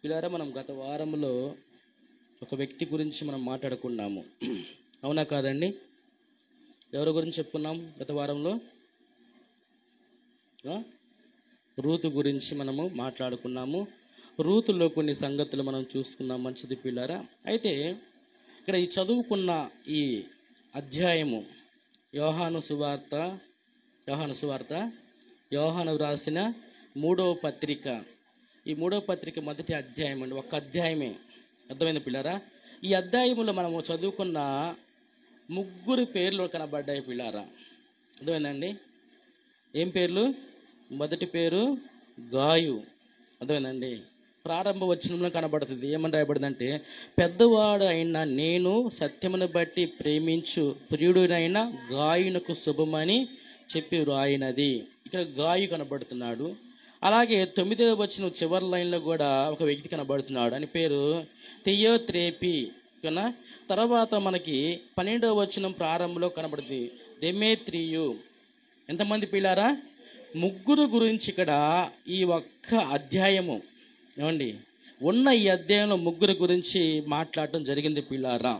పిల్లారా, మనం గత వారంలో ఒక వ్యక్తి గురించి మనం మాట్లాడుకున్నాము. అవునా కాదండి? ఎవరి గురించి చెప్పుకున్నాం గత వారంలో? రూతు గురించి మనము మాట్లాడుకున్నాము. రూతులో కొన్ని సంగతులు మనం చూసుకున్నాం. మంచిది పిల్లారా. అయితే ఇక్కడ ఈ చదువుకున్న ఈ అధ్యాయము యోహాను సువార్త యోహాను వ్రాసిన 3వ పత్రిక. ఈ 3వ పత్రిక మొదటి అధ్యాయం అండి. ఒక్క అధ్యాయమే. అర్థమైంది పిల్లారా? ఈ అధ్యాయములో మనము చదువుకున్న 3 పేర్లు కనబడ్డాయి పిల్లారా. అర్థమైందండి? ఏం పేర్లు? మొదటి పేరు గాయు. అర్థమైందండి? ప్రారంభ వచనంలో కనబడుతుంది. ఏమని రాయబడిందంటే, పెద్దవాడు అయిన నేను సత్యమును బట్టి ప్రేమించు ప్రియుడునైన గాయునకు శుభమని చెప్పి రాయినది. ఇక్కడ గాయు కనబడుతున్నాడు. అలాగే 9వ వచనం చివరి లైన్లో కూడా ఒక వ్యక్తి కనబడుతున్నాడు. అని పేరు థియోత్రేపి. తర్వాత మనకి 12వ వచనం ప్రారంభంలో కనబడుతుంది దెమేత్రియు. ఎంతమంది పిల్లారా? 3 గురించి ఇక్కడ ఈ ఒక్క అధ్యాయము ఏమండి ఉన్న ఈ అధ్యాయంలో 3 గురించి మాట్లాడటం జరిగింది పిల్లారా.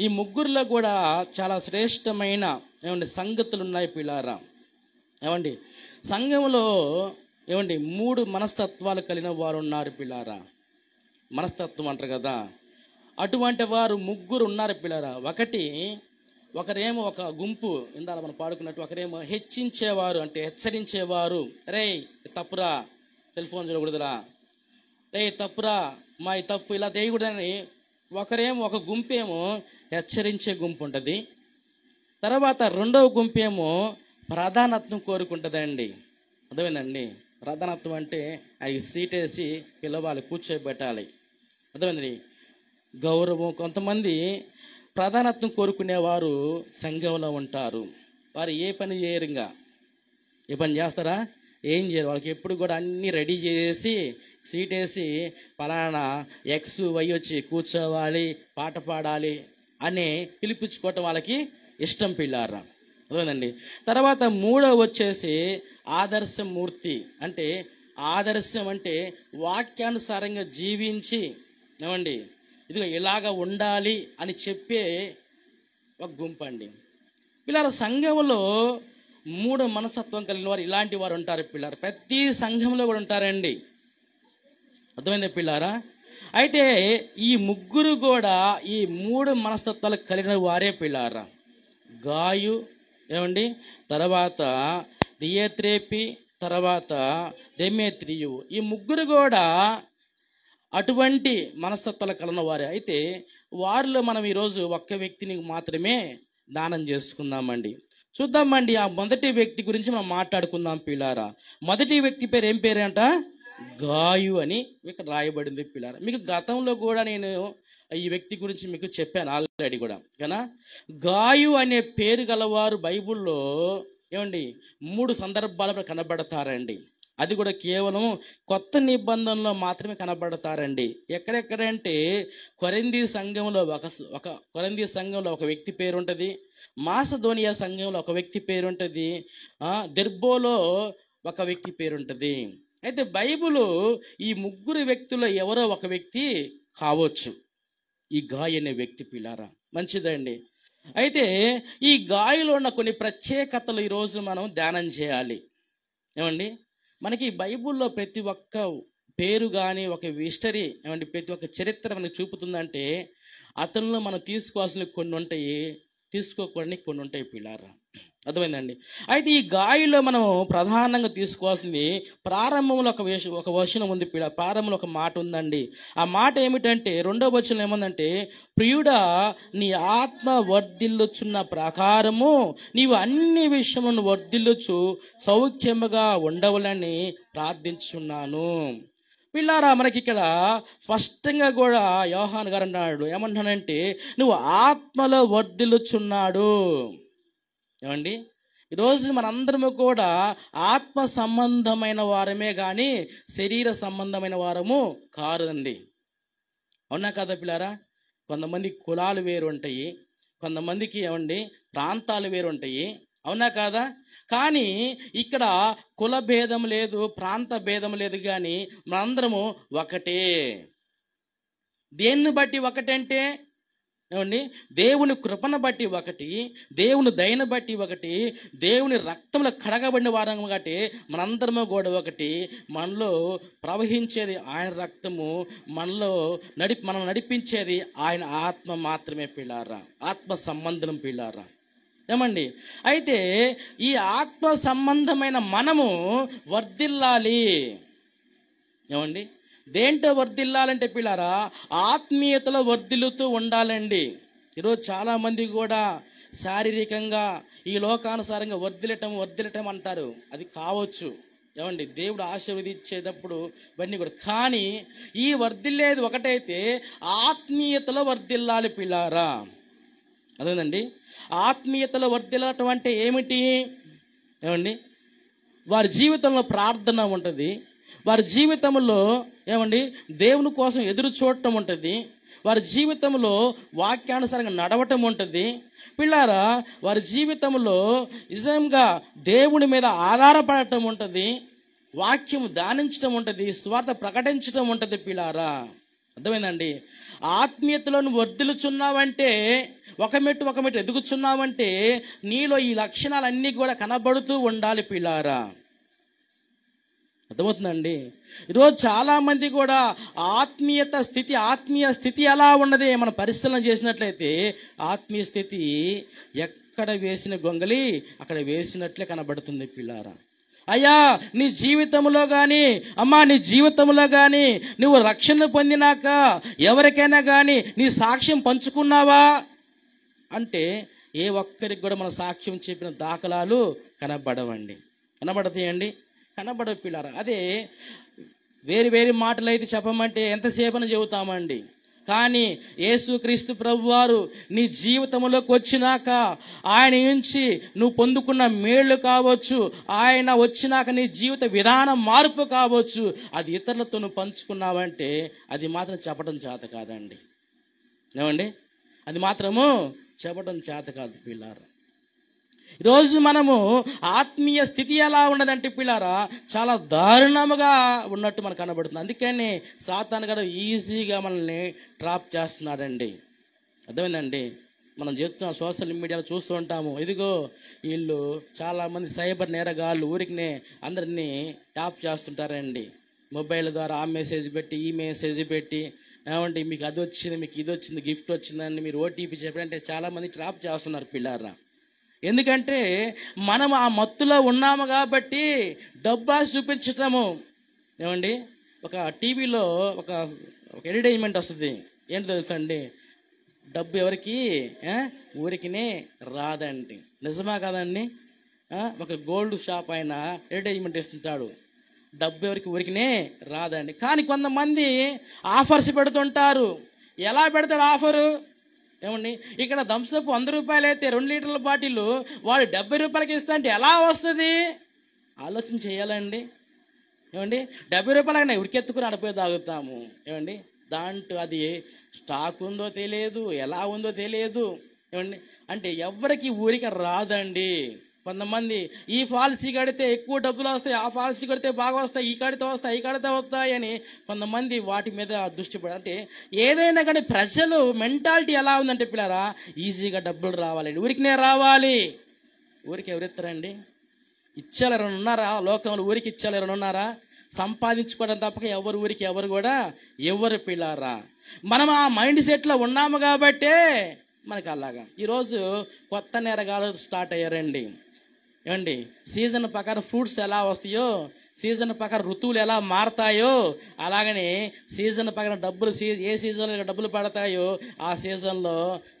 ఈ 3లో కూడా చాలా శ్రేష్టమైన ఏమండి సంగతులు ఉన్నాయి పిల్లారా. ఏమండి సంఘంలో ఏమండి 3 మనస్తత్వాలు కలిగిన వారు ఉన్నారు పిల్లారా. మనస్తత్వం అంటారు కదా, అటువంటి వారు 3 ఉన్నారు పిల్లారా. ఒకరేమో ఒక గుంపు, ఇందాక మనం పాడుకున్నట్టు, ఒకరేమో హెచ్చించేవారు, అంటే హెచ్చరించేవారు. రే తప్పురా, సెల్ ఫోన్ చూడకూడదురా, రే తప్పురా, మా ఈ తప్పు ఇలా చేయకూడదని ఒకరేమో ఒక గుంపేమో హెచ్చరించే గుంపు ఉంటుంది. తర్వాత 2వ గుంపేమో ప్రధానత్వం కోరుకుంటుందండి. అర్థమైందండి? ప్రధానత్వం అంటే అది సీటేసి పిలవాలి, కూర్చోబెట్టాలి. అర్థమైందండి? గౌరవం. కొంతమంది ప్రధానత్వం కోరుకునేవారు సంఘంలో ఉంటారు. వారు ఏ పని చేయరుగా. ఏ పని చేస్తారా? ఏం చేయరు. వాళ్ళకి ఎప్పుడు కూడా అన్నీ రెడీ చేసి సీట్ వేసి పలానా ఎక్స్ వై వచ్చి కూర్చోవాలి, పాట పాడాలి అని పిలిపించుకోవటం వాళ్ళకి ఇష్టం పిల్లారా. అర్థమైందండి? తర్వాత 3వ వచ్చేసి ఆదర్శమూర్తి. అంటే ఆదర్శం అంటే వాక్యానుసారంగా జీవించి ఏమండి ఇదిగో ఇలాగ ఉండాలి అని చెప్పే ఒక గుంపు అండి పిల్లారా. సంఘంలో 3 మనస్తత్వం కలిగిన వారు ఇలాంటి వారు ఉంటారు పిల్లారా. ప్రతి సంఘంలో కూడా ఉంటారండి. అర్థమైంది పిల్లారా? అయితే ఈ 3 కూడా ఈ 3 మనస్తత్వాలు కలిగిన వారే పిల్లారా. గాయు ఏమండి, తర్వాత థియోత్రేపి, తర్వాత దెమేత్రియు. ఈ 3 కూడా అటువంటి మనస్తత్వాలు కలిగిన వారే. అయితే వారిలో మనం ఈరోజు ఒక్క వ్యక్తిని మాత్రమే దానం చేసుకుందామండి. చూద్దామండి. ఆ మొదటి వ్యక్తి గురించి మనం మాట్లాడుకుందాం పిల్లారా. మొదటి వ్యక్తి పేరు ఏం పేరంట? గాయు అని మీకు రాయబడింది పిల్లారా. మీకు గతంలో కూడా నేను ఈ వ్యక్తి గురించి మీకు చెప్పాను ఆల్రెడీ కూడా. కదా, గాయు అనే పేరు గలవారు బైబిల్లో ఏమండి 3 సందర్భాలలో కనబడతారండి. అది కూడా కేవలం కొత్త నిబంధనలో మాత్రమే కనబడతారండి. ఎక్కడెక్కడంటే కొరింథీ సంఘంలో ఒక వ్యక్తి పేరు ఉంటుంది. మాసిదోనియా సంఘంలో ఒక వ్యక్తి పేరు ఉంటుంది. దెర్బోలో ఒక వ్యక్తి పేరు ఉంటుంది. అయితే బైబిల్ ఈ 3 వ్యక్తుల్లో ఎవరో ఒక వ్యక్తి కావచ్చు ఈ గాయు అనే వ్యక్తి పిల్లారా. మంచిదండి. అయితే ఈ గాయలో ఉన్న కొన్ని ప్రత్యేకతలు ఈరోజు మనం ధ్యానం చేయాలి. ఏమండి, మనకి బైబిల్లో ప్రతి ఒక్క పేరు కానీ ఒక హిస్టరీ ఏమంటే ప్రతి ఒక్క చరిత్ర మనకి చూపుతుందంటే అతనిలో మనం తీసుకోవాల్సినవి కొన్ని ఉంటాయి, తీసుకోకూడని కొన్ని ఉంటాయి పిల్లారా. అర్థమైందండి? అయితే ఈ గాయలో మనం ప్రధానంగా తీసుకోవాల్సింది ప్రారంభంలో ఒక వచనం ఉంది పిల్ల. ప్రారంభంలో ఒక మాట ఉందండి. ఆ మాట ఏమిటంటే 2వ వచనం ఏముందంటే, ప్రియుడా నీ ఆత్మ వర్ధిల్లుచున్న ప్రకారము నీవు అన్ని విషయములను వర్ధిల్లుచు సౌఖ్యముగా ఉండవలని ప్రార్థించున్నాను. పిల్లారా, మనకి ఇక్కడ స్పష్టంగా కూడా యోహాను గారు అన్నాడు. ఏమంటున్నాడంటే, నువ్వు ఆత్మలో వర్ధిల్లుచున్నాడు. ఏమండి, ఈరోజు మనందరము కూడా ఆత్మ సంబంధమైన వారమే కానీ శరీర సంబంధమైన వారము కాదండి. అవునా కదా పిల్లారా? కొంతమంది కులాలు వేరు ఉంటాయి, కొంతమందికి ఏమండి ప్రాంతాలు వేరు ఉంటాయి. అవునా కాదా? కానీ ఇక్కడ కుల భేదం లేదు, ప్రాంత భేదం లేదు, కానీ మనందరము ఒకటే. దేన్ని బట్టి ఒకటంటే ఏమండి, దేవుని కృపను బట్టి ఒకటి, దేవుని దయను బట్టి ఒకటి, దేవుని రక్తంలో కడగబడిన వారం ఒకటి, మనందరము కూడా ఒకటి. మనలో ప్రవహించేది ఆయన రక్తము, మనలో మనం నడిపించేది ఆయన ఆత్మ మాత్రమే పిల్లారా, ఆత్మ సంబంధం పిల్లారా. ఏమండి, అయితే ఈ ఆత్మ సంబంధమైన మనము వర్ధిల్లాలి. ఏమండి, దేంట్లో వర్ధిల్లాలంటే పిల్లారా, ఆత్మీయతలో వర్ధిల్లుతూ ఉండాలండి. ఈరోజు చాలామంది కూడా శారీరకంగా ఈ లోకానుసారంగా వర్ధిల్లటం అంటారు. అది కావచ్చు, ఏమండి, దేవుడు ఆశీర్వదించేటప్పుడు ఇవన్నీ కూడా. కానీ ఈ వర్ధిల్లేది ఒకటైతే ఆత్మీయతలో వర్ధిల్లాలి పిల్లారా. అదేనండి, ఆత్మీయతలో వర్ధిల్లటం అంటే ఏమిటి? ఏమండి, వారి జీవితంలో ప్రార్థన ఉంటుంది, వారి జీవితంలో ఏమండి దేవుని కోసం ఎదురు చూడటం ఉంటుంది, వారి జీవితంలో వాక్యానుసారంగా నడవటం ఉంటుంది పిల్లారా. వారి జీవితంలో నిజంగా దేవుని మీద ఆధారపడటం ఉంటుంది, వాక్యం ధ్యానించటం ఉంటుంది, స్వార్థ ప్రకటించటం ఉంటుంది పిల్లారా. అర్థమైందండి? ఆత్మీయతలో నువ్వు వర్ధిల్లుచున్నావంటే, ఒక మెట్టు ఎదుగుచున్నావంటే నీలో ఈ లక్షణాలన్నీ కూడా కనబడుతూ ఉండాలి పిల్లారా. అర్థమవుతుందండి? ఈరోజు చాలామంది కూడా ఆత్మీయ స్థితి ఎలా ఉన్నది మనం పరిశీలన చేసినట్లయితే, ఆత్మీయ స్థితి ఎక్కడ వేసిన గొంగలి అక్కడ వేసినట్లే కనబడుతుంది పిల్లారా. అయ్యా, నీ జీవితంలో కానీ, అమ్మా నీ జీవితంలో కానీ నువ్వు రక్షణ పొందినాక ఎవరికైనా కానీ నీ సాక్ష్యం పంచుకున్నావా అంటే ఏ ఒక్కరికి కూడా మన సాక్ష్యం చెప్పిన దాఖలాలు కనబడవండి. కనబడతాయండి? కనబడవు పిల్లారా. అదే వేరు మాటలు అయితే చెప్పమంటే ఎంతసేపని చెబుతామండి. కానీ యేసుక్రీస్తు ప్రభువారు నీ జీవితంలోకి వచ్చినాక, ఆయన నుంచి నువ్వు పొందుకున్న మేళ్ళు కావచ్చు, ఆయన వచ్చినాక నీ జీవిత విధానం మార్పు కావచ్చు, అది ఇతరులతో నువ్వు పంచుకున్నావంటే అది మాత్రం చెప్పడం చేత కాదండి. ఏమండి, అది మాత్రము చెప్పడం చేత కాదు పిల్లారా. ఈరోజు మనము ఆత్మీయ స్థితి ఎలా ఉన్నదంటే పిల్లారా, చాలా దారుణముగా ఉన్నట్టు మనకు కనబడుతుంది. అందుకని సాతాను గారు ఈజీగా మనల్ని ట్రాప్ చేస్తున్నాడండి. అర్థమైందండి? మనం చెప్తున్నాం, సోషల్ మీడియాలో చూస్తూ ఉంటాము, ఇదిగో వీళ్ళు చాలామంది సైబర్ నేరగాళ్ళు ఊరికినే అందరినీ ట్యాప్ చేస్తుంటారండి. మొబైల్ ద్వారా ఆ మెసేజ్ పెట్టి ఈ మెసేజ్ పెట్టి, ఏమంటే మీకు అది వచ్చింది, మీకు ఇది వచ్చింది, గిఫ్ట్ వచ్చిందని మీరు ఓటీపీ చెప్పారంటే చాలామంది ట్రాప్ చేస్తున్నారు పిల్లారా. ఎందుకంటే మనం ఆ మత్తులో ఉన్నాము కాబట్టి డబ్బా చూపించటము. ఏమండి, ఒక టీవీలో ఒక అడ్వర్టైజ్మెంట్ వస్తుంది, ఏంటి తెలుసా అండి, డబ్బు ఎవరికి ఊరికినే రాదండి. నిజమా కదండి? ఒక గోల్డ్ షాప్ ఆయన అడ్వర్టైజ్మెంట్ ఇస్తుంటాడు, డబ్బు ఎవరికి ఊరికినే రాదండి. కానీ కొంతమంది ఆఫర్స్ పెడుతుంటారు. ఎలా పెడతాడు ఆఫరు? ఏమండి, ఇక్కడ థమ్సప్ 100 రూపాయలు అయితే 2 లీటర్ల బాటిల్ వాడు 70 రూపాయలకి ఇస్తా అంటే ఎలా వస్తుంది? ఆలోచన చేయాలండి. ఏమండి, 70 రూపాయలకన్నా ఉడికెత్తుకుని అడిపోయి తాగుతాము. ఏమండి, దాంట్లో అది స్టాక్ ఉందో తెలియదు, ఎలా ఉందో తెలియదు. ఏమండి, అంటే ఎవరికి ఊరిక రాదండి. కొంతమంది ఈ పాలసీ కడితే ఎక్కువ డబ్బులు వస్తాయి, ఆ పాలసీ కడితే బాగా వస్తాయి, ఈ కడితే వస్తాయి అని కొంతమంది వాటి మీద దృష్టి పడ. అంటే ఏదైనా కానీ ప్రజలు మెంటాలిటీ ఎలా ఉందంటే పిల్లారా, ఈజీగా డబ్బులు రావాలండి, ఊరికినే రావాలి. ఊరికి ఎవరెత్తారండి? ఇచ్చేలు ఎవరైనా ఉన్నారా లోకంలో? ఊరికి ఇచ్చేలు ఎవరైనా ఉన్నారా? సంపాదించుకోవడం తప్పక ఎవరు కూడా ఎవరు పిల్లారా. మనం ఆ మైండ్ సెట్లో ఉన్నాము కాబట్టే మనకి అలాగా. ఈరోజు కొత్త నేరగాలు స్టార్ట్ అయ్యారండి. ఏమండి, సీజన్ ప్రకారం ఫ్రూట్స్ ఎలా వస్తాయో, సీజన్ ప్రకారం ఋతువులు ఎలా మారతాయో, అలాగనే సీజన్ ప్రకారం డబ్బులు ఏ సీజన్లో డబ్బులు పడతాయో ఆ సీజన్లో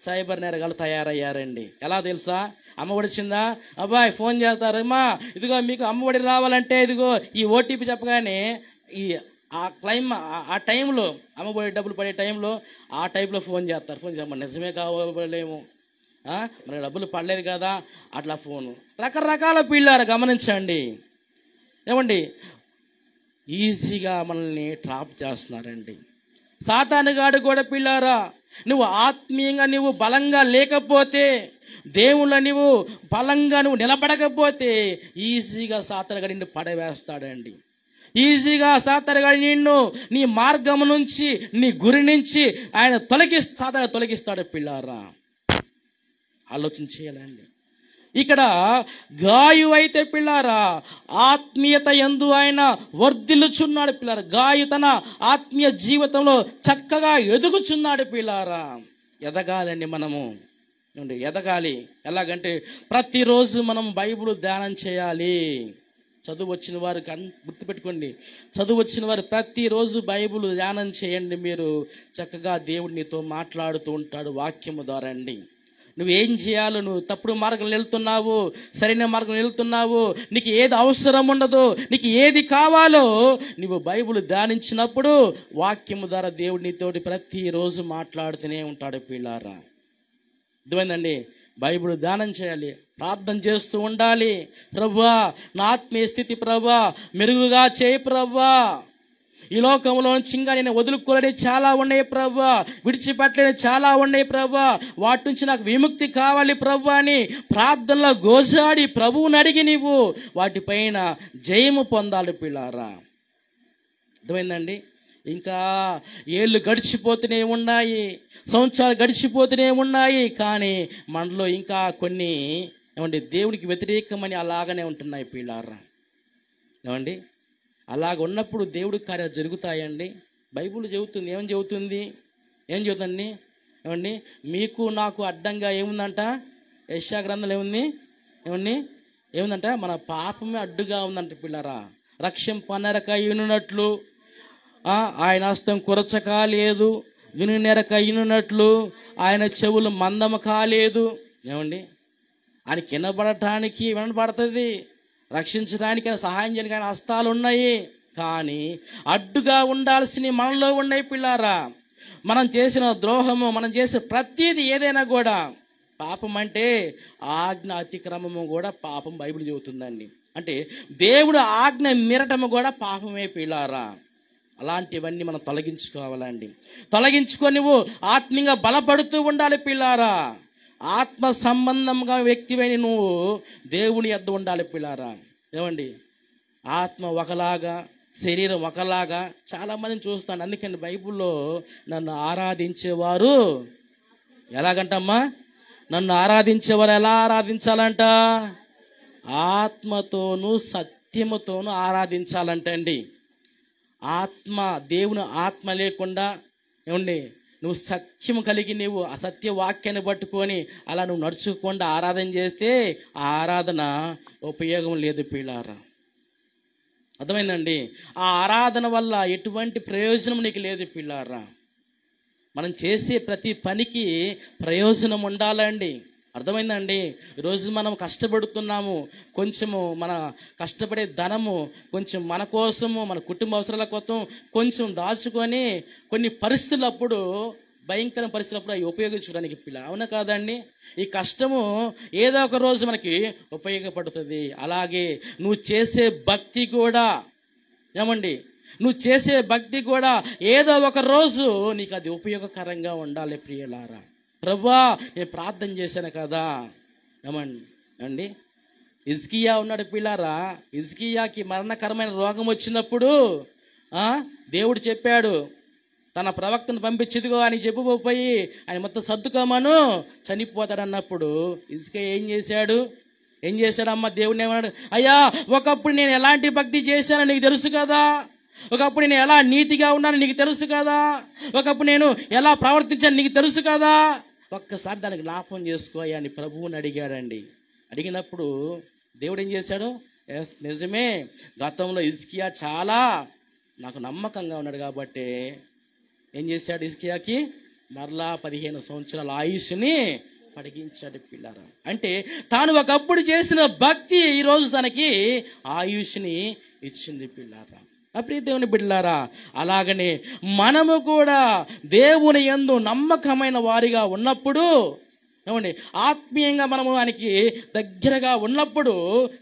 సైబర్ నేరగాలు తయారయ్యారండి. ఎలా తెలుసా? అమ్మఒడి వచ్చిందా, అబ్బాయి ఫోన్ చేస్తారు, అమ్మా ఇదిగో మీకు అమ్మఒడి రావాలంటే ఇదిగో ఈ ఓటీపీ చెప్పగానే ఆ టైంలో అమ్మఒడి డబ్బులు పడే టైంలో ఆ టైంలో ఫోన్ చేస్తారు. నిజమే కావాలేమో, మనకి డబ్బులు పడలేదు కదా, అట్లా ఫోను రకరకాల పిల్లారు. గమనించండి. ఏమండి, ఈజీగా మనల్ని ట్రాప్ చేస్తున్నారండి. సాతానుగాడు కూడా పిల్లారా, నువ్వు ఆత్మీయంగా నువ్వు బలంగా లేకపోతే, దేవుళ్ళ నువ్వు బలంగా నువ్వు నిలబడకపోతే ఈజీగా సాతానుగాడు నిన్ను పడవేస్తాడండి. ఈజీగా సాతానుగాడు నిన్ను నీ మార్గం నుంచి, నీ గురి నుంచి ఆయన సాతాను తొలగిస్తాడు పిల్లారా. ఆలోచన చేయాలండి. ఇక్కడ గాయు అయితే పిల్లారా ఆత్మీయత యందు ఆయన వర్ధిల్లుచున్నాడు పిల్లారా. గాయు తన ఆత్మీయ జీవితంలో చక్కగా ఎదుగుచున్నాడు పిల్లారా. ఎదగాలండి, మనము ఎదగాలి. ఎలాగంటే ప్రతిరోజు మనం బైబిల్ ధ్యానం చేయాలి. చదువు వచ్చిన వారు గుర్తుపెట్టుకోండి, చదువు వచ్చిన వారు ప్రతిరోజు బైబిల్ ధ్యానం చేయండి. మీరు చక్కగా దేవుడు నీతో మాట్లాడుతూ ఉంటాడు వాక్యము ద్వారా అండి. నువ్వేం చేయాలో, నువ్వు తప్పుడు మార్గంలో వెళ్తున్నావు, సరైన మార్గంలో వెళ్తున్నావు, నీకు ఏది అవసరం ఉండదో, నీకు ఏది కావాలో నువ్వు బైబిల్ ధ్యానించినప్పుడు వాక్యము ద్వారా దేవుడు నీతోటి ప్రతిరోజు మాట్లాడుతూనే ఉంటాడు పిల్లారా. అర్థమైందండి? బైబిల్ ధ్యానం చేయాలి, ప్రార్థన చేస్తూ ఉండాలి. ప్రభువా నా ఆత్మీయ స్థితి ప్రభువా మెరుగుగా చేయి ప్రభువా, ఈ లోకంలో చింగా నేను వదులుకోలేని చాలా ఉన్నాయి ప్రభువా, విడిచిపెట్టలేని చాలా ఉన్నాయి ప్రభువా, వాటి నుంచి నాకు విముక్తి కావాలి ప్రభువా అని ప్రార్థనలో గోజాడి ప్రభువుని అడిగి నీవు వాటిపైన జయము పొందాలి పిల్లారా. అర్థమైందండి? ఇంకా ఏళ్ళు గడిచిపోతూనే ఉన్నాయి, సంవత్సరాలు గడిచిపోతూనే ఉన్నాయి, కానీ మనలో ఇంకా కొన్ని ఏమండి దేవునికి వ్యతిరేకమని అలాగనే ఉంటున్నాయి పిల్లారా. ఏమండి? అలాగ ఉన్నప్పుడు దేవుడి కార్యాలు జరుగుతాయండి. బైబిల్ చెబుతుంది, ఏం చెబుతుంది? ఏమండి? మీకు నాకు అడ్డంగా ఏముందంట? యెషయా గ్రంథంలో ఏముందంట? మన పాపమే అడ్డుగా ఉందంట పిల్లరా. రక్షింపనరక ఇనున్నట్లు, ఆయన హస్తం కురచక లేదు, వినునెరక ఇనున్నట్లు ఆయన చెవులు మందము కాలేదు. ఏమండి? ఆయన వినబడటానికి వినబడుతుంది, రక్షించడానికి ఆయన సహాయం చేయడానికి ఆయన హస్తాలు ఉన్నాయి, కానీ అడ్డుగా ఉండాల్సినవి మనలో ఉన్నాయి పిల్లారా. మనం చేసిన ద్రోహము, మనం చేసే ప్రతిదీ ఏదైనా కూడా పాపం. అంటే ఆజ్ఞ అతిక్రమము కూడా పాపం బైబిల్ చెబుతుందండి. అంటే దేవుడు ఆజ్ఞ మీరటము కూడా పాపమే పిల్లారా. అలాంటివన్నీ మనం తొలగించుకోవాలండి. తొలగించుకొని నువ్వు ఆత్మీయంగా బలపడుతూ ఉండాలి పిల్లారా. ఆత్మ సంబంధంగా వ్యక్తివైన నువ్వు దేవుని యొద్ద ఉండాలి పిల్లారా. ఏమండి? ఆత్మ ఒకలాగా, శరీరం ఒకలాగా చాలా మందిని చూస్తాను. అందుకని బైబిల్లో నన్ను ఆరాధించేవారు ఎలాగంటమ్మా? నన్ను ఆరాధించేవారు ఎలా ఆరాధించాలంట? ఆత్మతోనూ సత్యముతోనూ ఆరాధించాలంటండి. ఆత్మ, దేవుని ఆత్మ లేకుండా ఏమండి నువ్వు సత్యము కలిగి నువ్వు ఆ సత్య వాక్యాన్ని పట్టుకొని అలా నువ్వు నడుచుకుండా ఆరాధన చేస్తే ఆ ఆరాధన ఉపయోగం లేదు పిల్లారా. అర్థమైందండి? ఆ ఆరాధన వల్ల ఎటువంటి ప్రయోజనం నీకు లేదు పిల్లారా. మనం చేసే ప్రతి పనికి ప్రయోజనం ఉండాలండి. అర్థమైందండి? ఈరోజు మనం కష్టపడుతున్నాము, కొంచెము మన కష్టపడే ధనము కొంచెం మన కోసము, మన కుటుంబ అవసరాల కోసం కొంచెం దాచుకొని కొన్ని పరిస్థితులప్పుడు, భయంకర పరిస్థితులప్పుడు అవి ఉపయోగించడానికి పిల్ల, అవునా కాదండి? ఈ కష్టము ఏదో ఒక రోజు మనకి ఉపయోగపడుతుంది. అలాగే నువ్వు చేసే భక్తి కూడా, ఏమండి, నువ్వు చేసే భక్తి కూడా ఏదో ఒక రోజు నీకు అది ఉపయోగకరంగా ఉండాలి ప్రియులారా. ప్రభువా నేను ప్రార్థన చేశాను కదా, ఏమండి? హిజ్కియా ఉన్నాడు పిల్లారా. హిజ్కియాకి మరణకరమైన రోగం వచ్చినప్పుడు దేవుడు చెప్పాడు, తన ప్రవక్తను పంపించిదిగో అని చెప్పిపోయి ఆయన మొత్తం సర్దుకోమను, చనిపోతాడన్నప్పుడు హిజ్కియా ఏం చేశాడమ్మా? దేవుడిని ఏమన్నాడు? అయ్యా ఒకప్పుడు నేను ఎలాంటి భక్తి చేశానో నీకు తెలుసు కదా, ఒకప్పుడు నేను ఎలా నీతిగా ఉన్నాను నీకు తెలుసు కదా, ఒకప్పుడు నేను ఎలా ప్రవర్తించాను నీకు తెలుసు కదా, ఒక్కసారి దానికి జ్ఞాపకం చేసుకో అని ప్రభువుని అడిగాడండి. అడిగినప్పుడు దేవుడు ఏం చేశాడు? ఎస్ నిజమే, గతంలో హిజ్కియా చాలా నాకు నమ్మకంగా ఉన్నాడు కాబట్టి ఏం చేశాడు? హిజ్కియాకి మరలా 15 సంవత్సరాల ఆయుష్ని పడిగించాడు పిల్లారా. అంటే తాను ఒకప్పుడు చేసిన భక్తి ఈరోజు తనకి ఆయుష్ని ఇచ్చింది పిల్లారా. ప్రియ దేవుని బిడ్డలారా, అలాగనే మనము కూడా దేవుని యందు నమ్మకమైన వారిగా ఉన్నప్పుడు ఏమండి, ఆత్మీయంగా మనము ఆయనకి దగ్గరగా ఉన్నప్పుడు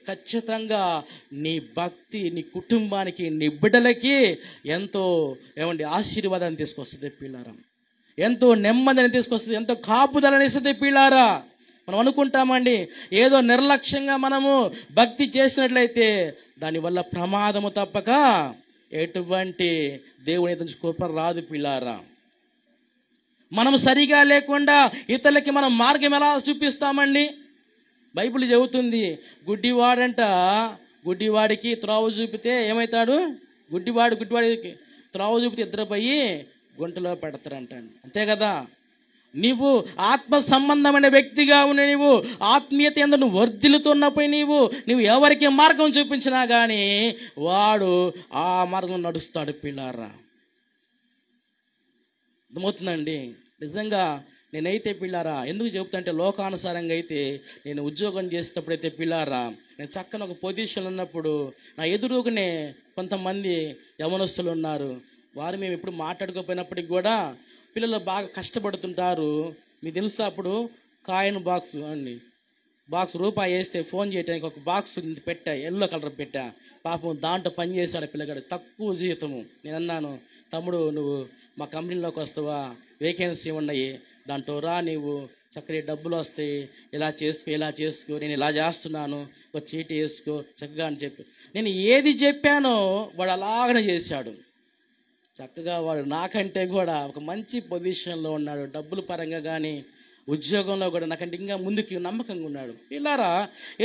ఖచ్చితంగా నీ భక్తి నీ కుటుంబానికి నీ బిడ్డలకి ఎంతో ఏమండి ఆశీర్వాదాన్ని తీసుకొస్తుంది పిల్లారా, ఎంతో నెమ్మదిని తీసుకొస్తుంది, ఎంతో కాపుదలని ఇస్తుంది పిల్లారా. మనం అనుకుంటామండి ఏదో నిర్లక్ష్యంగా మనము భక్తి చేసినట్లయితే దానివల్ల ప్రమాదము తప్పక ఎటువంటి దేవుని నుంచి కృప రాదు పిల్లారా. మనం సరిగా లేకుండా ఇతరులకి మనం మార్గం ఎలా చూపిస్తామండి? బైబిల్ చెబుతుంది, గుడ్డివాడికి త్రోవ చూపితే ఏమవుతాడు? గుడ్డివాడికి త్రోవ చూపితే ఇద్దరు పోయి గుంటలో పెడతారంటాడు. అంతే కదా. నీవు ఆత్మ సంబంధమైన వ్యక్తిగా ఉన్న నీవు ఆత్మీయత ఎందు నువ్వు వర్ధిల్లుతున్నప్పుడు నీవు ఎవరికి మార్గం చూపించినా కానీ వాడు ఆ మార్గం నడుస్తాడు పిల్లారా. అర్థమవుతుందండి. నిజంగా నేనైతే పిల్లారా ఎందుకు చెబుతా అంటే, లోకానుసారంగా అయితే నేను ఉద్యోగం చేసేటప్పుడైతే పిల్లారా, నేను చక్కని ఒక పొజిషన్లో ఉన్నప్పుడు నా ఎదురుగానే కొంతమంది యవనస్తులు ఉన్నారు. వారు మేము ఎప్పుడు మాట్లాడుకోపోయినప్పటికి కూడా పిల్లలు బాగా కష్టపడుతుంటారు. మీకు తెలుసా, అప్పుడు కాయిన్ బాక్స్ అండి, బాక్స్ రూపాయి వేస్తే ఫోన్ చేయడానికి ఒక బాక్స్ పెట్టా, ఎల్లో కలర్ పెట్టా. పాపం దాంట్లో పని చేశాడు పిల్లగాడు, తక్కువ జీతము. నేను అన్నాను, తమ్ముడు నువ్వు మా కంపెనీలోకి వస్తావా, వేకెన్సీ ఉన్నాయి, దాంట్లో రా, నీవు చక్కగా డబ్బులు వస్తాయి, ఇలా చేసుకో, నేను ఇలా చేస్తున్నాను, ఒక చీటీ వేసుకో చక్కగా అని చెప్పి నేను ఏది చెప్పానో వాడు అలాగనే చేశాడు. చక్కగా వాడు నాకంటే కూడా ఒక మంచి పొజిషన్లో ఉన్నాడు, డబ్బుల పరంగా కానీ ఉద్యోగంలో కూడా నాకంటే ఇంకా ముందుకి నమ్మకంగా ఉన్నాడు. పిల్లారా,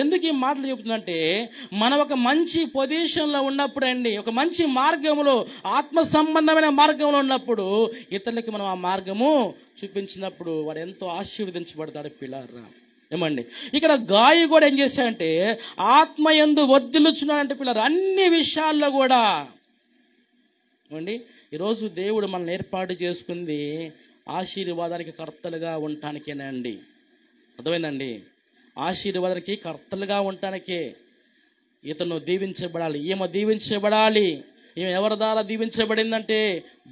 ఎందుకు ఈ మాటలు చెబుతుందంటే, మనం ఒక మంచి పొజిషన్లో ఉన్నప్పుడు అండి, ఒక మంచి మార్గంలో ఆత్మ సంబంధమైన మార్గంలో ఉన్నప్పుడు ఇతరులకి మనం ఆ మార్గము చూపించినప్పుడు వాడు ఎంతో ఆశీర్వదించబడతాడు పిల్లారా. ఏమండి, ఇక్కడ గాయి కూడా ఏం చేశాడంటే ఆత్మ యందు వర్ధిల్లుచున్నాడంటే పిల్లారా, అన్ని విషయాల్లో కూడా. ఏమండి, ఈరోజు దేవుడు మనల్ని ఏర్పాటు చేసుకుంది ఆశీర్వాదానికి కర్తలుగా ఉండటానికేనండి. అర్థమైందండి, ఆశీర్వాదానికి కర్తలుగా ఉండటానికే. ఇతను దీవించబడాలి, ఈమె దీవించబడాలి. ఈమె ఎవరి ద్వారా దీవించబడిందంటే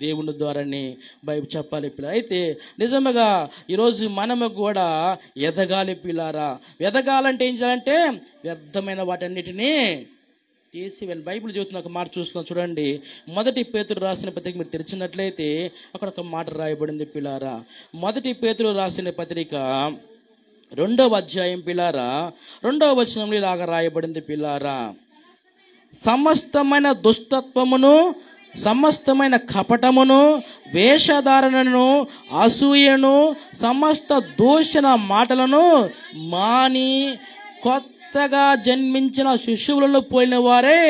దేవుని ద్వారానే బైబిల్ చెప్పాలి పిల్ల. అయితే నిజంగా ఈరోజు మనము కూడా ఎదగాలి పిల్లారా. ఎదగాలంటే ఏం చేయాలంటే వ్యర్థమైన వాటన్నిటినీ తీసి వెళ్ళి బైబిల్ చెబుతున్న ఒక మాట చూస్తున్నాం చూడండి. 1 పేతురు రాసిన పత్రిక మీరు తెరిచినట్లయితే అక్కడ ఒక మాట రాయబడింది పిల్లారా. 1 పేతురు రాసిన పత్రిక 2వ అధ్యాయం పిల్లారా, 2వ వచనంలో ఇలాగా రాయబడింది పిల్లారా, సమస్తమైన దుష్టత్వమును, సమస్తమైన కపటమును, వేషధారణను, అసూయను, సమస్త దూషణ మాటలను మాని కొత్తగా జన్మించిన శిశువులను పోలిన వారే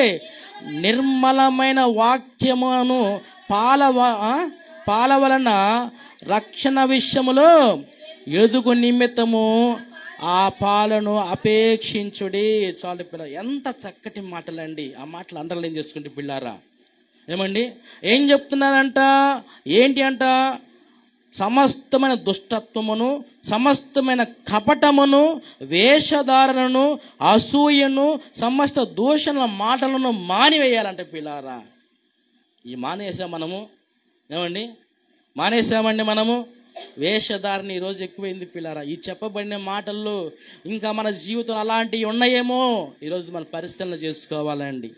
నిర్మలమైన వాక్యమును పాల వలన రక్షణ విషయములో ఎదుగు నిమిత్తము ఆ పాలను అపేక్షించుడి. చాలు పిల్ల, ఎంత చక్కటి మాటలండి. ఆ మాటలు అండర్లైన్ చేసుకుంటే పిల్లారా. ఏమండి, ఏం చెప్తున్నారంట, ఏంటి అంట, సమస్తమైన దుష్టత్వమును, సమస్తమైన కపటమును, వేషధారణను, అసూయను, సమస్త దూషణ మాటలను మానివేయాలంటే పిల్లారా. ఈ మానేసాం మనము. ఏమండి, మానేసామండి మనము. వేషధారణ ఈరోజు ఎక్కువైంది పిల్లారా. ఈ చెప్పబడిన మాటల్లో ఇంకా మన జీవితం అలాంటివి ఉన్నాయేమో ఈరోజు మన పరిశీలన చేసుకోవాలండి.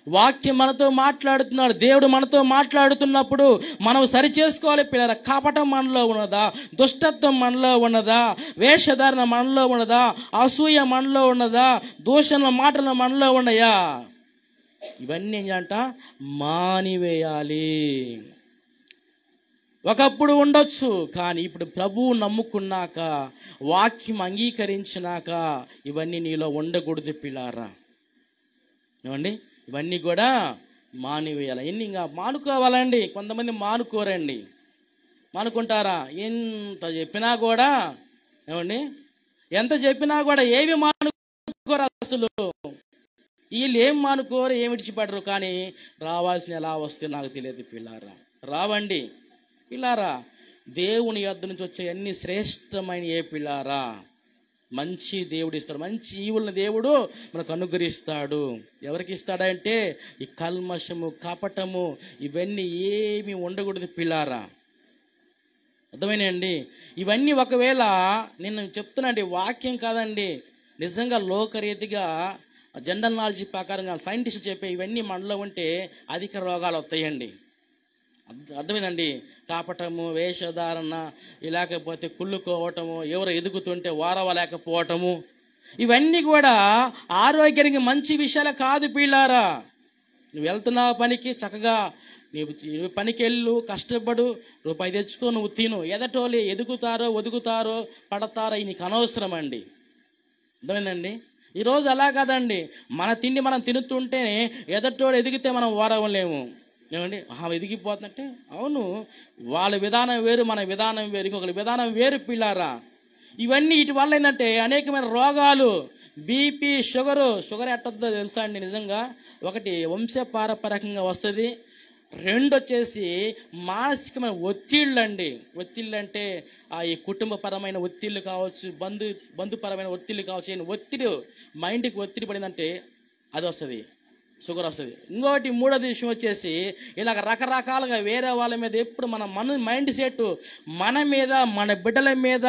వాక్యం మనతో మాట్లాడుతున్నాడు, దేవుడు మనతో మాట్లాడుతున్నప్పుడు మనం సరి చేసుకోవాలి పిల్లరా. కపటం మనలో ఉన్నదా, దుష్టత్వం మనలో ఉన్నదా, వేషధారణ మనలో ఉన్నదా, అసూయ మనలో ఉన్నదా, దూషణ మాటలు మనలో ఉన్నాయా, ఇవన్నీ ఏంటంట మానివేయాలి. ఒకప్పుడు ఉండొచ్చు, కానీ ఇప్పుడు ప్రభువు నమ్ముకున్నాక, వాక్యం అంగీకరించినాక ఇవన్నీ నీలో ఉండకూడదు పిల్లారా. ఏమండి, ఇవన్నీ కూడా మానివేయాలి. ఎన్ని ఇంకా మానుకోవాలండి. కొంతమంది మానుకోరండి. మానుకుంటారా? ఎంత చెప్పినా కూడా, ఏమండి, ఎంత చెప్పినా కూడా ఏవి మానుకోరు అసలు. వీళ్ళు ఏం మానుకోరు, ఏమి విడిచిపెట్టరు. కానీ రావాల్సిన ఎలా వస్తే నాకు తెలియదు పిల్లారా. రావండి పిల్లారా. దేవుని యొద్ద నుంచి వచ్చే అన్ని శ్రేష్టమైన ఏ పిల్లారా, మంచి దేవుడు ఇస్తాడు. మంచి ఈవులను దేవుడు మనకు అనుగ్రహిస్తాడు. ఎవరికి ఇస్తాడంటే ఈ కల్మషము, కపటము ఇవన్నీ ఏమి ఉండకూడదు పిల్లారా. అర్థమైనాయండి. ఇవన్నీ ఒకవేళ నేను చెప్తున్నాండి, వాక్యం కాదండి, నిజంగా లోకరీతిగా జనరల్ నాలెడ్జ్ ప్రకారంగా సైంటిస్టులు చెప్పే ఇవన్నీ మనలో ఉంటే అధిక రోగాలు వస్తాయండి. అర్థమైందండి. కాపటము, వేషధారణ, లేకపోతే కుళ్ళుకోవటము, ఎవరు ఎదుగుతుంటే వారవలేకపోవటము, ఇవన్నీ కూడా ఆరోగ్యానికి మంచి విషయాలే కాదు పిల్లారా. నువ్వు వెళ్తున్నావు పనికి, చక్కగా నీవు పనికి వెళ్ళు, కష్టపడు, రూపాయి తెచ్చుకో, నువ్వు తిను. ఎదటోళ్ళు ఎదుగుతారో ఒదుగుతారో పడతారో నీకు అనవసరం అండి. అర్థమైందండి. ఈరోజు అలా కాదండి, మన తిండి మనం తినుతుంటేనే ఎదటోడు ఎదిగితే మనం వారవలేము. ఏమండి, ఎదిగిపోతుందంటే అవును, వాళ్ళ విధానం వేరు, మన విధానం వేరు, ఇంకొకరి విధానం వేరు పిల్లారా. ఇవన్నీ వీటి వల్ల ఏంటంటే అనేకమైన రోగాలు, బీపీ, షుగర్ ఎట్టొద్దో తెలుసా అండి. నిజంగా ఒకటి వంశపారపరకంగా వస్తుంది, రెండు వచ్చేసి మానసికమైన ఒత్తిళ్ళు అండి. ఒత్తిళ్ళు అంటే ఈ కుటుంబపరమైన ఒత్తిళ్ళు కావచ్చు, బంధుపరమైన ఒత్తిళ్ళు కావచ్చు. ఒత్తిడి మైండ్కి ఒత్తిడి పడిందంటే అది వస్తుంది, షుగర్ వస్తుంది. ఇంకోటి మూడోది విషయం వచ్చేసి ఇలాగ రకరకాలుగా వేరే వాళ్ళ మీద ఎప్పుడు మన మైండ్ సెట్ మన మీద, మన బిడ్డల మీద,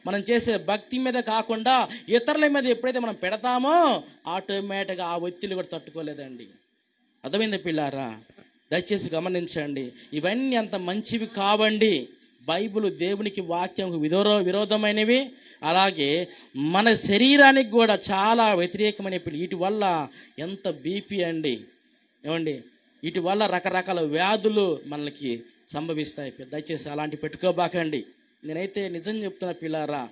మనం చేసే భక్తి మీద కాకుండా ఇతరుల మీద ఎప్పుడైతే మనం పెడతామో ఆటోమేటిక్గా ఆ ఒత్తిడి కూడా తట్టుకోలేదండి. అర్థమైంది పిల్లారా? దయచేసి గమనించండి, ఇవన్నీ అంత మంచివి కావండి. బైబిల్ దేవునికి వాక్యంకు విరోధమైనవి, అలాగే మన శరీరానికి కూడా చాలా వ్యతిరేకమైన. వీటి వల్ల ఎంత బీపీ అండి, ఏమండి, వీటి వల్ల రకరకాల వ్యాధులు మనకి సంభవిస్తాయి. దయచేసి అలాంటి పెట్టుకోబాకండి. నేనైతే నిజం చెప్తున్నా పిల్లారా,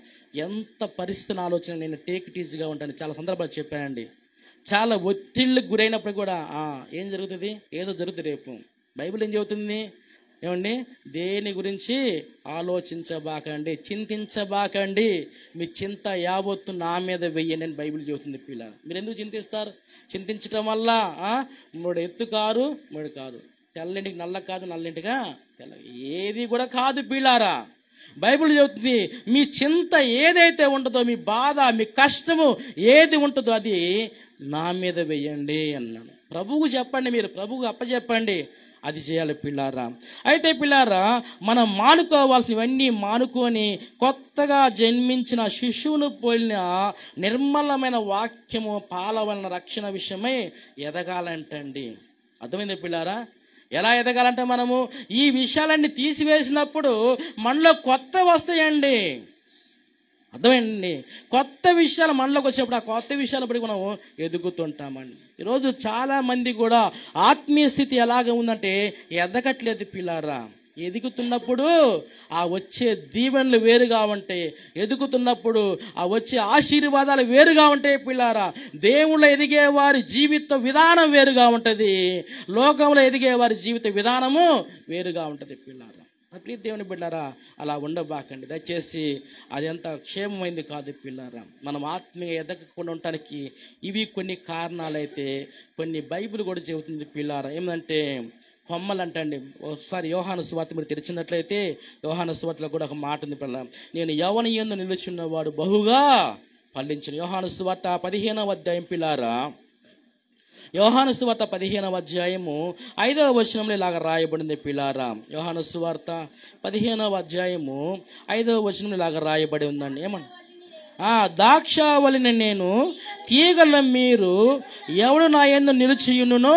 ఎంత పరిస్థితిని ఆలోచన నేను టేక్ ఇట్ ఈజీగా ఉంటాను చాలా సందర్భాలు చెప్పానండి. చాలా ఒత్తిళ్ళకి గురైనప్పుడు కూడా ఏం జరుగుతుంది, ఏదో జరుగుతుంది రేపు. బైబిల్ ఏం చెబుతుంది, ఏమండి, దేని గురించి ఆలోచించబాకండి, చింతించబాకండి, మీ చింత యావత్తు నా మీద వెయ్యండి అని బైబిల్ చెబుతుంది పిల్లలు. మీరు ఎందుకు చింతిస్తారు? చింతించటం వల్ల మూడు ఎత్తు కారు, మూడు కాదు, తెల్లింటికి నల్ల కాదు, నల్లింటిగా తెల్ల, ఏది కూడా కాదు పిల్లారా. బైబిల్ చెబుతుంది, మీ చింత ఏదైతే ఉంటుందో, మీ బాధ, మీ కష్టము ఏది ఉంటుందో అది నా మీద వెయ్యండి అన్నాను. ప్రభువుకు చెప్పండి, మీరు ప్రభువుకు అప్పచెప్పండి, అది చేయాలి పిల్లారా. అయితే పిల్లారా, మనం మానుకోవాల్సినవన్నీ మానుకొని కొత్తగా జన్మించిన శిశువును పోలిన నిర్మలమైన వాక్యము పాల వలన రక్షణ విషయమై ఎదగాలంటండి. అర్థమైంది పిల్లారా? ఎలా ఎదగాలంటే మనము ఈ విషయాలన్నీ తీసివేసినప్పుడు మనలో కొత్త వస్తాయండి. అర్థమైందండి. కొత్త విషయాలు మనలోకి వచ్చినప్పుడు ఆ కొత్త విషయాలు బట్టి మనం ఎదుగుతుంటామండి. ఈరోజు చాలా మంది కూడా ఆత్మీయ స్థితి ఎలాగ ఉందంటే ఎదగట్లేదు పిల్లారా. ఎదుగుతున్నప్పుడు ఆ వచ్చే దీవెనలు వేరుగా ఉంటాయి, ఎదుగుతున్నప్పుడు ఆ వచ్చే ఆశీర్వాదాలు వేరుగా ఉంటాయి పిల్లారా. దేవుళ్ళు ఎదిగే వారి జీవిత విధానం వేరుగా ఉంటుంది, లోకంలో ఎదిగే వారి జీవిత విధానము వేరుగా ఉంటుంది పిల్లారా. అట్లీ దేవుని బిడ్డారా, అలా ఉండబాకండి దయచేసి. అది ఎంత క్షేమమైంది కాదు పిల్లారా. మనం ఆత్మీయ ఎదగకుండా ఉండటానికి ఇవి కొన్ని కారణాలైతే కొన్ని బైబిల్ కూడా చెబుతుంది పిల్లారా. ఏమంటే కొమ్మలు అంటండి. ఒకసారి యోహాను సువార్త మీరు తెరిచినట్లయితే యోహాను సువార్తలో కూడా ఒక మాట ఉంది పిల్ల, నేను యెహోవా యందు నిలుచున్నవాడు బహుగా ఫలించును. యోహాను సువార్త 15వ అధ్యాయం పిల్లారా, యోహాను సువార్త 15వ అధ్యాయము 5వ వచనంలో ఇలాగ రాయబడింది పిల్లారా. యోహాను సువార్త 15వ అధ్యాయము 5వ వచనంలో ఇలాగ రాయబడి ఉందండి. ఏమన్నా ద్రాక్షావళిని నేను, తీగల మీరు, ఎవడు నా యందు నిలిచియునునో,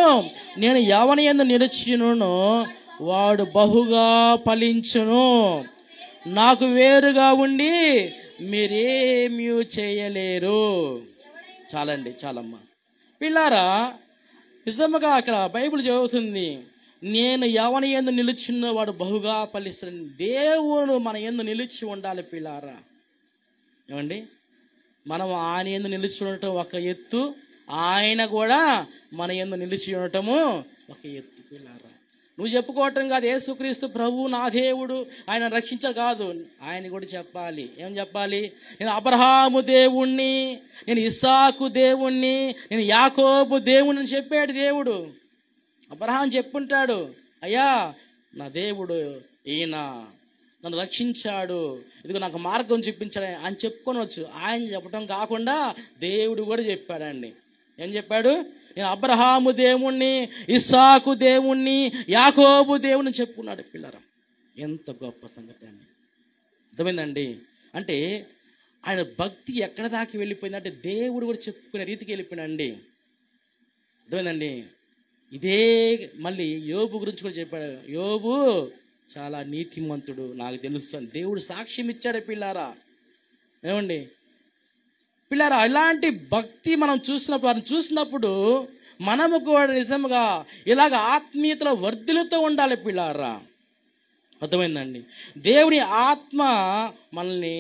నేను ఎవని యందు నిలిచియునునో వాడు బహుగా ఫలించును. నాకు వేరుగా ఉండి మీరేమీ చేయలేరు. చాలండి, చాలమ్మా పిల్లారా. నిజముగా అక్కడ బైబిల్ చదువుతుంది, నేను ఎవని యందు నిలుచున్న వాడు బహుగా ఫలిస్తాడు. దేవుడు మన యందు నిలిచి ఉండాలి పిల్లారా. ఏమండి, మనం ఆయన యందు నిలిచి ఉండటం ఒక ఎత్తు, ఆయన కూడా మన యందు నిలిచి ఉండటము ఒక ఎత్తు పిల్లారా. నువ్వు చెప్పుకోవటం కాదు యేసుక్రీస్తు ప్రభు నా దేవుడు, ఆయన రక్షించారు కాదు, ఆయన కూడా చెప్పాలి. ఏం చెప్పాలి? నేను అబ్రహాము దేవుణ్ణి, నేను ఇస్సాకు దేవుణ్ణి, నేను యాకోబు దేవుణ్ణి అని చెప్పాడు దేవుడు. అబ్రహాం చెప్పుంటాడు, అయ్యా నా దేవుడు ఈయన నన్ను రక్షించాడు, ఇదిగో నాకు మార్గం చూపించాడు అని చెప్పుకోవచ్చు. ఆయన చెప్పడం కాకుండా దేవుడు కూడా చెప్పాడండి. ఏం చెప్పాడు? నేను అబ్రహాము దేవుణ్ణి, ఇస్సాకు దేవుణ్ణి, యాకోబు దేవుణ్ణి చెప్పుకున్నాడు పిల్లరా. ఎంత గొప్ప సంగతి అండి. అర్థమైందండి. అంటే ఆయన భక్తి ఎక్కడ దాకా వెళ్ళిపోయిందంటే దేవుడు కూడా చెప్పుకునే రీతికి వెళ్ళిపోయినండి. అర్థమైందండి. ఇదే మళ్ళీ యోబు గురించి కూడా చెప్పాడు. యోబు చాలా నీతిమంతుడు నాకు తెలుసు అని దేవుడు సాక్ష్యం ఇచ్చాడు పిల్లారా. ఏమండి పిల్లారా, ఇలాంటి భక్తి మనం చూసినప్పుడు మనము కూడా నిజంగా ఇలాగ ఆత్మీయతలో వర్ధిల్లుతూ ఉండాలి పిల్లారా. అర్థమైందండి. దేవుని ఆత్మ మనల్ని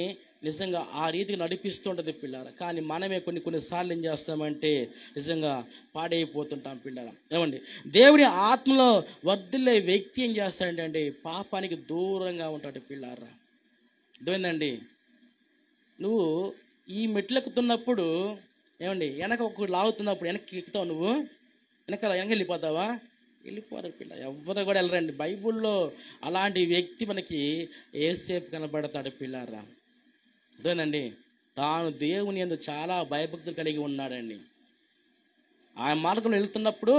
నిజంగా ఆ రీతికి నడిపిస్తుంటుంది పిల్లారా. కానీ మనమే కొన్నిసార్లు ఏం చేస్తామంటే నిజంగా పాడైపోతుంటాం పిల్లారా. ఏమండి దేవుని ఆత్మలో వర్ధిల్లే వ్యక్తి ఏం చేస్తాడంటే పాపానికి దూరంగా ఉంటాడు పిల్లారా. అర్థమైందండి. నువ్వు ఈ మెట్లు ఎక్కుతున్నప్పుడు ఏమండి వెనక ఒకటి లాగుతున్నప్పుడు వెనక్కి ఎక్కుతావు, నువ్వు వెనక వెళ్ళిపోతావా? వెళ్ళిపోరు పిల్ల, ఎవరు కూడా వెళ్ళరండి. బైబుల్లో అలాంటి వ్యక్తి మనకి యేసేపు కనబడతాడు పిల్లారా. అదేనండి, తాను దేవుని యందు చాలా భయభక్తులు కలిగి ఉన్నాడండి. ఆ మార్గంలో వెళ్తున్నప్పుడు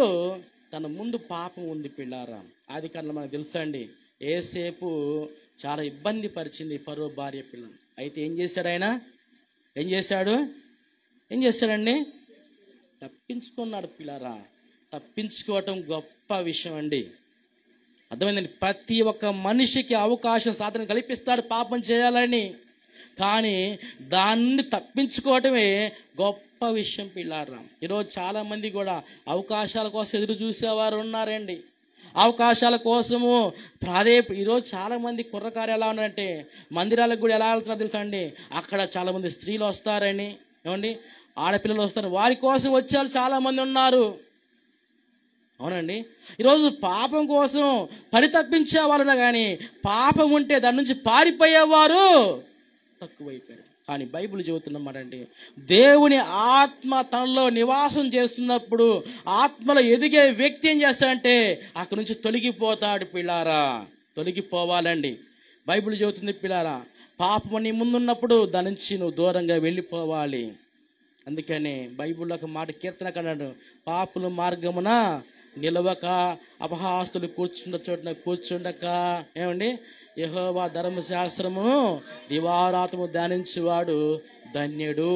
తన ముందు పాపం ఉంది పిల్లారా. ఆది కారణం మనకు తెలుసా అండి, యేసేపు చాలా ఇబ్బంది పరిచింది ఫరో భార్య పిల్లని. అయితే ఏం చేశాడు ఆయన? ఏం చేశాడండి? తప్పించుకున్నాడు పిల్లారా. తప్పించుకోవటం గొప్ప విషయం అండి. అర్థమైందండి. ప్రతి ఒక్క మనిషికి అవకాశం సాధన కల్పిస్తాడు పాపం చేయాలని, కానీ దాన్ని తప్పించుకోవటమే గొప్ప విషయం పిల్లారా. ఈరోజు చాలామంది కూడా అవకాశాల కోసం ఎదురు చూసేవారు ఉన్నారండి. అవకాశాల కోసము ఈరోజు చాలామంది కుర్రకారు ఎలా ఉన్నారంటే మందిరాలకు కూడా ఎలా వెళ్తున్నారు తెలుసా అండి? అక్కడ చాలామంది స్త్రీలు వస్తారని, ఏమండి ఆడపిల్లలు వస్తారు, వారి కోసం వచ్చే వాళ్ళు చాలామంది ఉన్నారు. అవునండి. ఈరోజు పాపం కోసం తప్పించే వాళ్ళు కానీ పాపం ఉంటే దాని నుంచి పారిపోయేవారు తక్కువైపోయారు. కానీ బైబిల్ చెబుతున్నమాట అండి, దేవుని ఆత్మ తనలో నివాసం చేస్తున్నప్పుడు ఆత్మలో ఎదిగే వ్యక్తి ఏం చేస్తాడంటే అక్కడి నుంచి తొలగిపోతాడు పిల్లారా. తొలగిపోవాలండి. బైబిల్ చెబుతుంది పిల్లారా, పాపం నీ ముందున్నప్పుడు దాని నుంచి నువ్వు దూరంగా వెళ్ళిపోవాలి. అందుకని బైబిల్లో ఒక మాట కీర్తన కన్నాడు, పాపుల మార్గమున నిలవక అపహాస్తులు కూర్చుండ చోటున కూర్చుండక, ఏమండి యెహోవా ధర్మశాస్త్రము దివారాత్రము ధ్యానించేవాడు ధన్యుడు.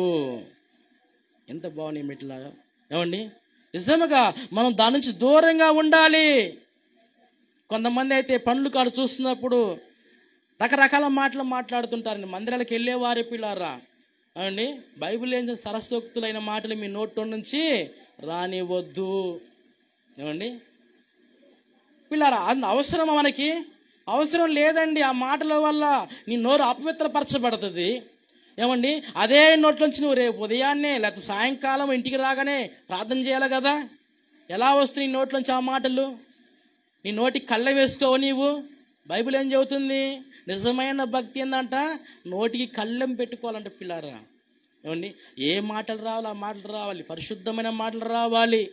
ఎంత బాగున్నాయి మెట్లా, ఏమండి నిజంగా మనం దాని నుంచి దూరంగా ఉండాలి. కొంతమంది అయితే పనులు కాడు చూస్తున్నప్పుడు రకరకాల మాటలు మాట్లాడుతుంటారండి. మందిరాలకు వెళ్ళేవారే పిల్లారా. ఏమండి బైబిల్ ఏం సరస్వక్తులైన మాటలు మీ నోట్లో నుంచి రానివద్దు. ఏమండి పిల్లారా, అవసరమా? మనకి అవసరం లేదండి. ఆ మాటల వల్ల నీ నోరు అపవిత్రపరచబడుతుంది. ఏమండి అదే నోట్ల నుంచి నువ్వు రేపు ఉదయాన్నే లేకపోతే సాయంకాలం ఇంటికి రాగానే ప్రార్థన చేయాలి కదా. ఎలా వస్తుంది నీ నోట్లోంచి ఆ మాటలు? నీ నోటికి కళ్ళెం వేసుకోవు నీవు. బైబిల్ ఏం చెబుతుంది? నిజమైన భక్తి ఏందంట, నోటికి కళ్ళెం పెట్టుకోవాలంట పిల్లారా. ఏమండి ఏ మాటలు రావాలి? ఆ మాటలు రావాలి, పరిశుద్ధమైన మాటలు రావాలి.